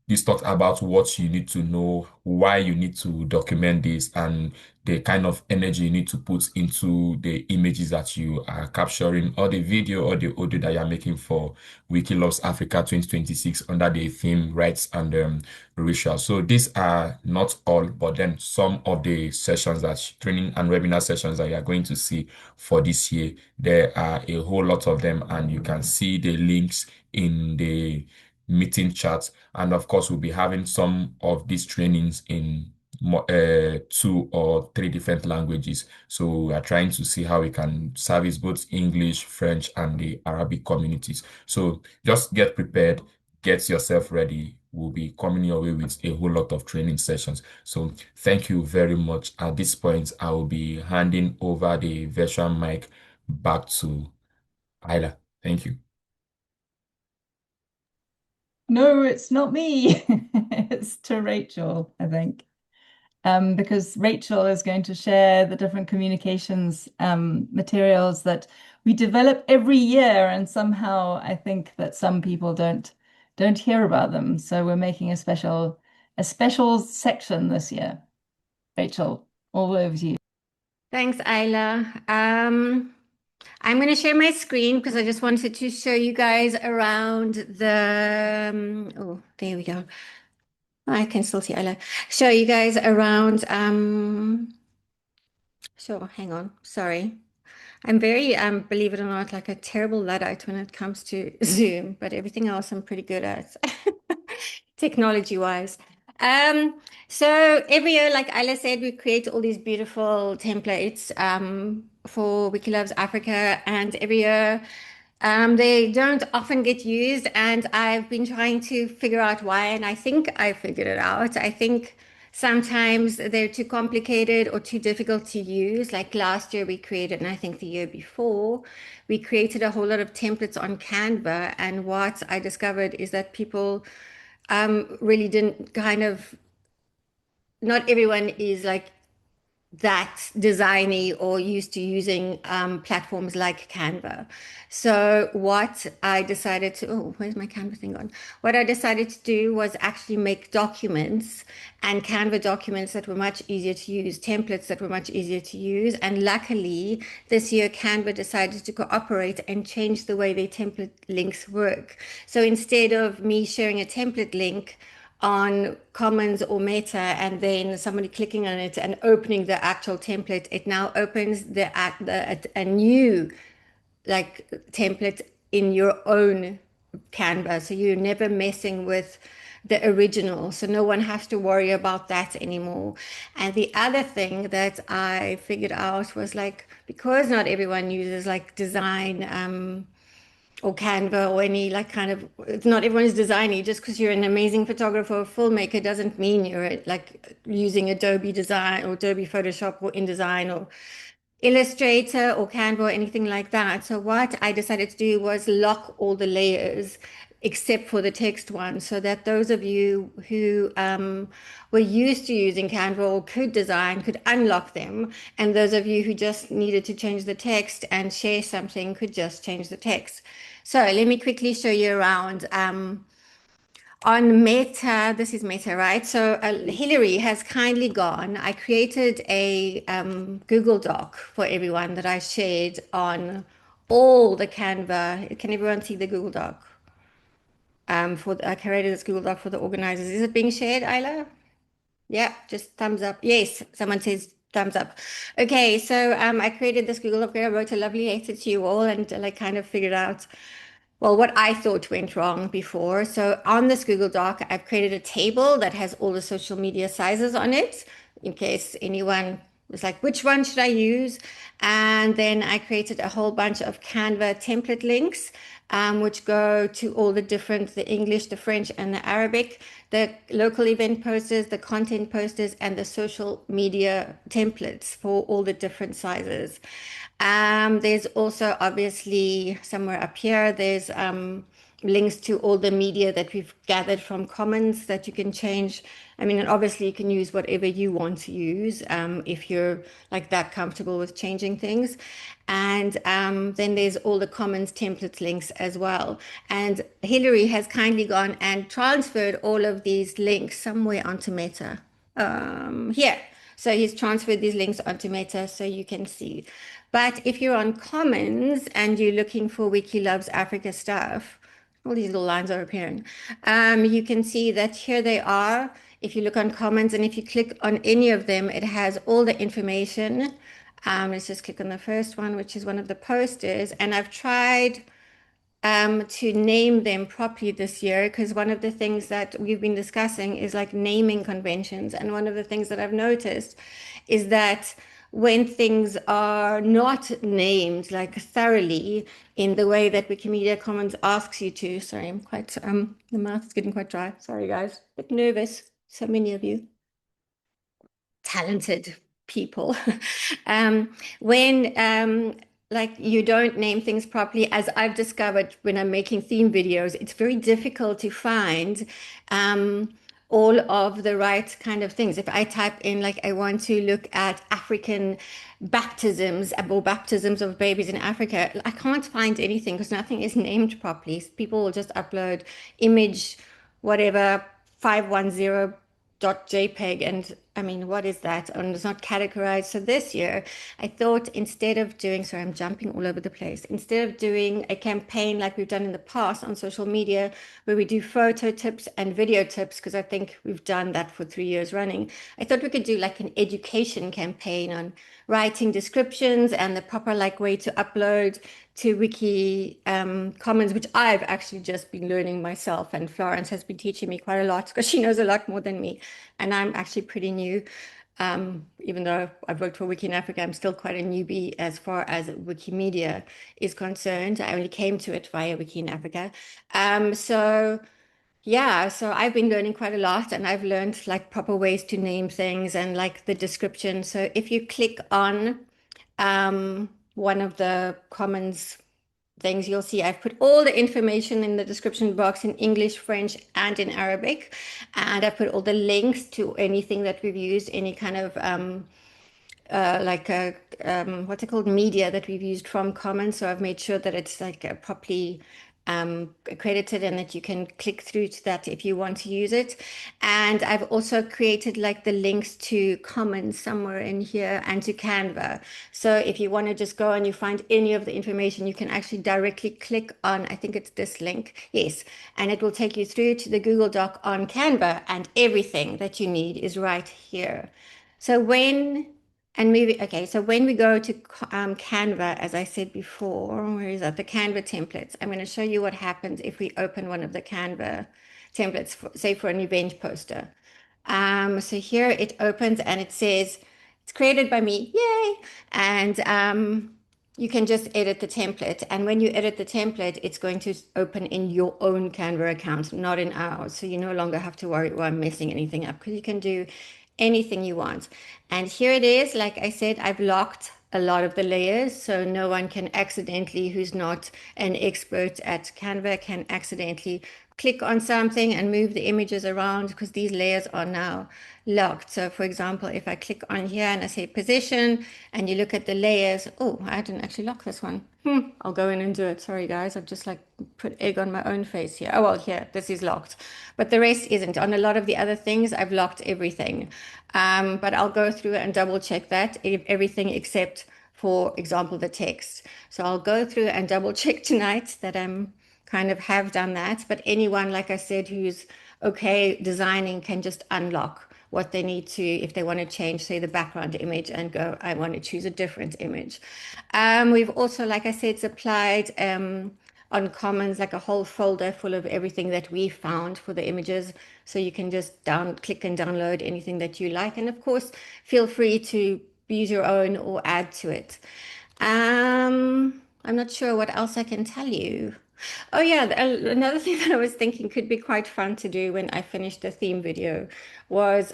This talks about what you need to know, why you need to document this, and the kind of energy you need to put into the images that you are capturing, or the video or the audio that you're making for Wiki Loves Africa 2026 under the theme Rites and Rituals. So these are not all, but then some of the sessions that training and webinar sessions that you are going to see for this year. There are a whole lot of them, and you can see the links in the meeting chat. And of course, we'll be having some of these trainings in 2 or 3 different languages. So we are trying to see how we can service both English, French, and the Arabic communities. So just get prepared, get yourself ready. We'll be coming your way with a whole lot of training sessions. So thank you very much. At this point, I will be handing over the virtual mic back to Ayla. Thank you. No, it's not me. It's to Rachel, I think. Because Rachel is going to share the different communications materials that we develop every year, and somehow I think that some people don't hear about them. So we're making a special section this year. Rachel, all over to you. Thanks, Ayla. I'm going to share my screen because I just wanted to show you guys around the, oh, there we go. I can still see Ayla. Show you guys around, sure, hang on, sorry. I'm very, believe it or not, like a terrible Luddite when it comes to Zoom, but everything else I'm pretty good at, technology-wise. So every year, like Ayla said, we create all these beautiful templates for Wiki Loves Africa, and every year they don't often get used, and I've been trying to figure out why, and I think I figured it out. I think sometimes they're too complicated or too difficult to use. Like last year we created, and I think the year before, we created a whole lot of templates on Canva, and what I discovered is that people really didn't not everyone is like that designy or used to using platforms like Canva. So what I decided to, oh, where's my Canva thing gone? What I decided to do was actually make documents and Canva documents that were much easier to use, templates that were much easier to use. And luckily, this year, Canva decided to cooperate and change the way their template links work. So instead of me sharing a template link on Commons or Meta and then somebody clicking on it and opening the actual template, it now opens a new like template in your own Canva. So you're never messing with the original. So no one has to worry about that anymore. And the other thing that I figured out was like, because not everyone uses like design, or Canva or any like kind of, it's not everyone's designing. Just because you're an amazing photographer or filmmaker doesn't mean you're like using Adobe Design or Adobe Photoshop or InDesign or Illustrator or Canva or anything like that. So what I decided to do was lock all the layers except for the text one, so that those of you who were used to using Canva or could design could unlock them, and those of you who just needed to change the text and share something could just change the text. So let me quickly show you around. On Meta, this is Meta, right? So Hillary has kindly gone. I created a Google Doc for everyone that I shared on all the Canva. Can everyone see the Google Doc? I created this Google Doc for the organizers. Is it being shared, Isla? Yeah, just thumbs up. Yes, someone says thumbs up. Okay, so I created this Google Doc where I wrote a lovely letter to you all and like kind of figured out, well, what I thought went wrong before. So on this Google Doc, I've created a table that has all the social media sizes on it, in case anyone was like, which one should I use? And then I created a whole bunch of Canva template links, which go to all the different, the English, the French, and the Arabic, the local event posters, the content posters, and the social media templates for all the different sizes. There's also obviously somewhere up here, there's links to all the media that we've gathered from Commons that you can change. I mean, and obviously you can use whatever you want to use if you're like that comfortable with changing things. And then there's all the Commons templates links as well. And Hillary has kindly gone and transferred all of these links somewhere onto Meta. Here. So he's transferred these links onto Meta so you can see. But if you're on Commons and you're looking for Wiki Loves Africa stuff, all these little lines are appearing. You can see that here they are. If you look on Commons and if you click on any of them, it has all the information. Let's just click on the first one, which is one of the posters. And I've tried to name them properly this year, because one of the things that we've been discussing is like naming conventions. And one of the things that I've noticed is that when things are not named like thoroughly in the way that Wikimedia Commons asks you to, sorry, I'm quite, the mouth is getting quite dry. Sorry, guys, a bit nervous. So many of you talented people. When like you don't name things properly, as I've discovered when I'm making theme videos, it's very difficult to find all of the right kind of things. If I type in like I want to look at African baptisms or baptisms of babies in Africa, I can't find anything because nothing is named properly. People will just upload image, whatever, 510.jpg, and I mean, what is that? And it's not categorized. So this year, I thought instead of doing, sorry, I'm jumping all over the place. Instead of doing a campaign like we've done in the past on social media, where we do photo tips and video tips, because I think we've done that for 3 years running, I thought we could do like an education campaign on writing descriptions and the proper like way to upload to Wiki Commons, which I've actually just been learning myself, and Florence has been teaching me quite a lot because she knows a lot more than me, and I'm actually pretty new. Even though I've worked for Wiki in Africa, I'm still quite a newbie as far as Wikimedia is concerned. I only came to it via Wiki in Africa. So yeah, so I've been learning quite a lot, and I've learned like proper ways to name things and like the description. So if you click on one of the Commons things, you'll see I've put all the information in the description box in English, French, and in Arabic. And I put all the links to anything that we've used, any kind of what's it called, media that we've used from Commons. So I've made sure that it's like properly accredited and that you can click through to that if you want to use it. And I've also created like the links to Commons somewhere in here and to Canva. So if you want to just go and you find any of the information, you can actually directly click on, I think it's this link, yes, and it will take you through to the Google Doc on Canva, and everything that you need is right here. So when we go to Canva, as I said before, where is that? The Canva templates. I'm going to show you what happens if we open one of the Canva templates, say for an event poster. So here it opens and it says, it's created by me, yay! And you can just edit the template. And when you edit the template, it's going to open in your own Canva account, not in ours. So you no longer have to worry, I'm messing anything up, because you can do anything you want. And here it is. Like I said, I've locked a lot of the layers, so no one can accidentally, who's not an expert at Canva, can accidentally click on something and move the images around, because these layers are now locked. So for example, if I click on here and I say position and you look at the layers, oh, I didn't actually lock this one. I'll go in and do it. Sorry guys, I've just like put egg on my own face here. Oh well, here, this is locked, but the rest isn't. On a lot of the other things, I've locked everything. But I'll go through and double check that, everything except, for example, the text. So I'll go through and double check tonight that I'm kind of have done that. But anyone, like I said, who's okay designing can just unlock what they need to, if they want to change, say, the background image and go, I want to choose a different image. We've also, like I said, supplied on Commons like a whole folder full of everything that we found for the images. So you can just click and download anything that you like. And of course, feel free to use your own or add to it. I'm not sure what else I can tell you. Oh yeah, another thing that I was thinking could be quite fun to do when I finished the theme video was,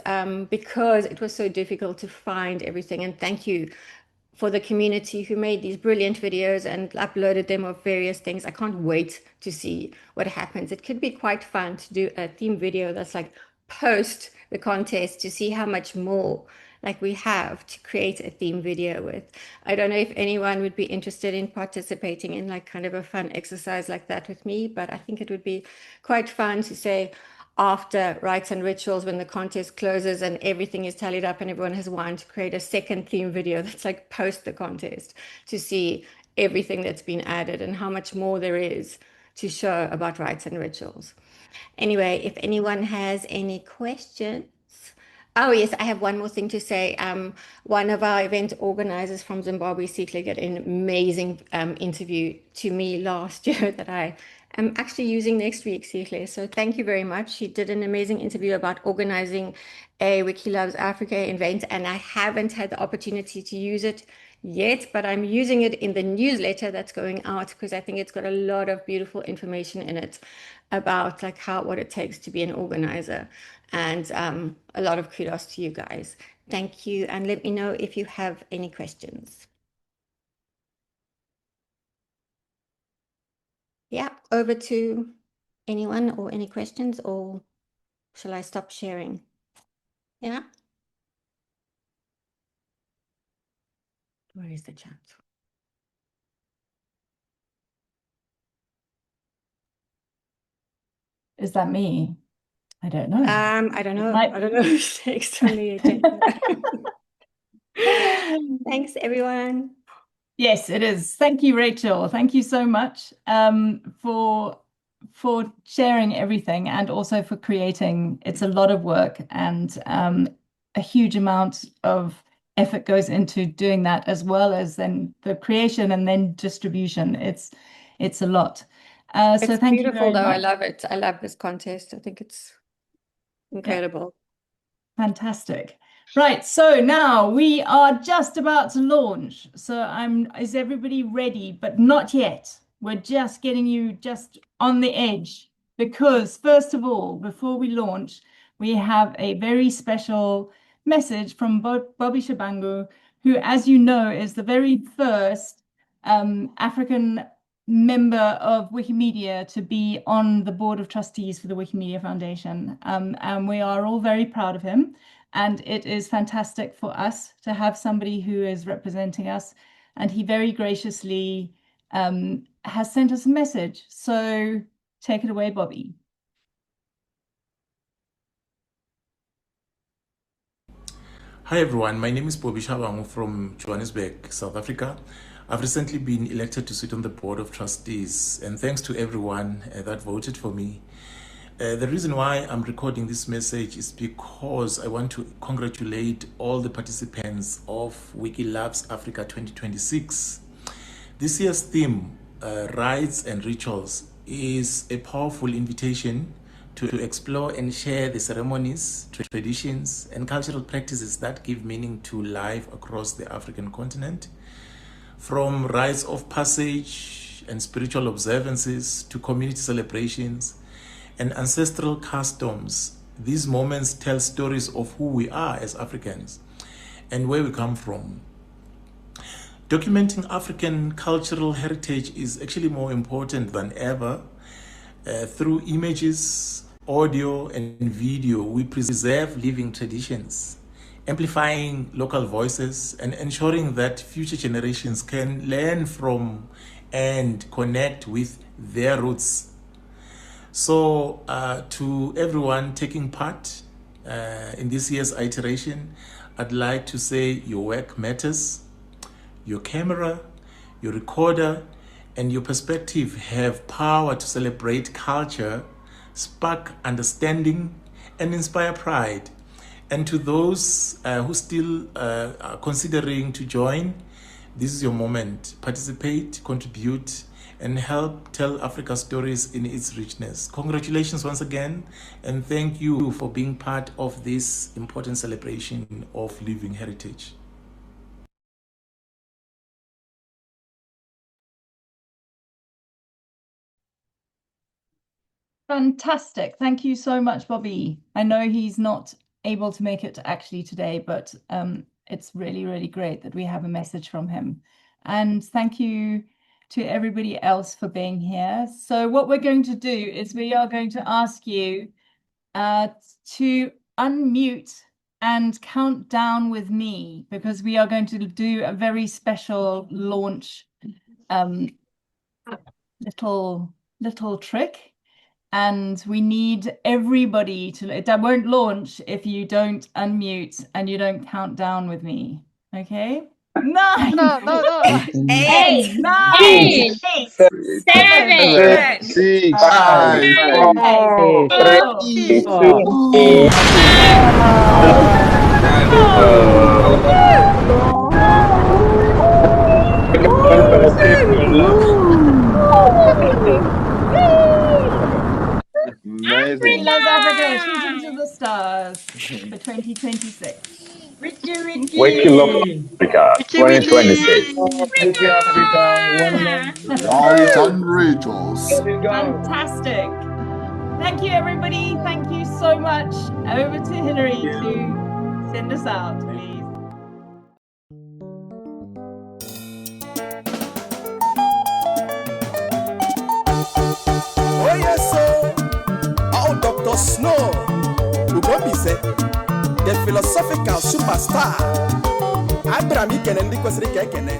because it was so difficult to find everything, and thank you for the community who made these brilliant videos and uploaded them of various things. I can't wait to see what happens. It could be quite fun to do a theme video that's like post the contest to see how much more like we have to create a theme video with. I don't know if anyone would be interested in participating in like kind of a fun exercise like that with me, but I think it would be quite fun to say, after Rites and Rituals, when the contest closes and everything is tallied up and everyone has won, to create a second theme video that's like post the contest, to see everything that's been added and how much more there is to show about Rites and Rituals. Anyway, if anyone has any questions. Oh yes, I have one more thing to say. One of our event organizers from Zimbabwe, Sikle, got an amazing interview to me last year that I am actually using next week, Sikle. So thank you very much. She did an amazing interview about organizing a Wiki Loves Africa event, and I haven't had the opportunity to use it yet, but I'm using it in the newsletter that's going out because I think it's got a lot of beautiful information in it about like what it takes to be an organizer. And a lot of kudos to you guys. Thank you. And let me know if you have any questions. Yeah, over to anyone or any questions, or shall I stop sharing? Yeah. Where is the chat? Is that me? I don't know. I don't know. I don't know who's next on the agenda. Thanks, everyone. Yes, it is. Thank you, Rachel. Thank you so much for sharing everything, and also for creating. It's a lot of work, and a huge amount of effort goes into doing that, as well as then the creation and then distribution. It's a lot. So thank you very much. I love it. I love this contest. I think it's incredible. Yeah. Fantastic. Right, so now we are just about to launch. So is everybody ready? But not yet. We're just getting you just on the edge, because first of all, before we launch, we have a very special message from Bobby Shabangu, who, as you know, is the very first African member of Wikimedia to be on the board of trustees for the Wikimedia Foundation. And we are all very proud of him. And it is fantastic for us to have somebody who is representing us. And he very graciously has sent us a message. So take it away, Bobby. Hi everyone, my name is Bobby Shabangu from Johannesburg, South Africa. I've recently been elected to sit on the board of trustees, and thanks to everyone that voted for me. The reason why I'm recording this message is because I want to congratulate all the participants of Wiki Loves Africa 2026. This year's theme, Rites and Rituals, is a powerful invitation to explore and share the ceremonies, traditions, and cultural practices that give meaning to life across the African continent. From rites of passage and spiritual observances to community celebrations and ancestral customs, these moments tell stories of who we are as Africans and where we come from. Documenting African cultural heritage is actually more important than ever. Through images, audio, and video, we preserve living traditions, amplifying local voices and ensuring that future generations can learn from and connect with their roots. So to everyone taking part in this year's iteration, I'd like to say your work matters. Your camera, your recorder, and your perspective have power to celebrate culture, spark understanding, and inspire pride. And to those who still are considering to join, this is your moment. Participate, contribute, and help tell Africa's stories in its richness. Congratulations once again, and thank you for being part of this important celebration of living heritage. Fantastic. Thank you so much, Bobby. I know he's not able to make it actually today, but it's really, really great that we have a message from him. And thank you to everybody else for being here. So what we're going to do is we are going to ask you to unmute and count down with me, because we are going to do a very special launch little trick. And we need everybody to, it won't launch if you don't unmute and you don't count down with me. Okay? 9, 8, 7, 6, 5, 4, 3, 2, 1. Wiki Loves Africa, shooting to the stars for 2026. Wiki Loves Africa 2026. Wiki Africa, one love. Rites and Rituals. Fantastic. Thank you, everybody. Thank you so much. Over to Hillary to send us out, please. Oh yes, so all Dr. Snow, Ugombise, the philosophical superstar. Abraham Ikene ndi kwesịrị ka ekene.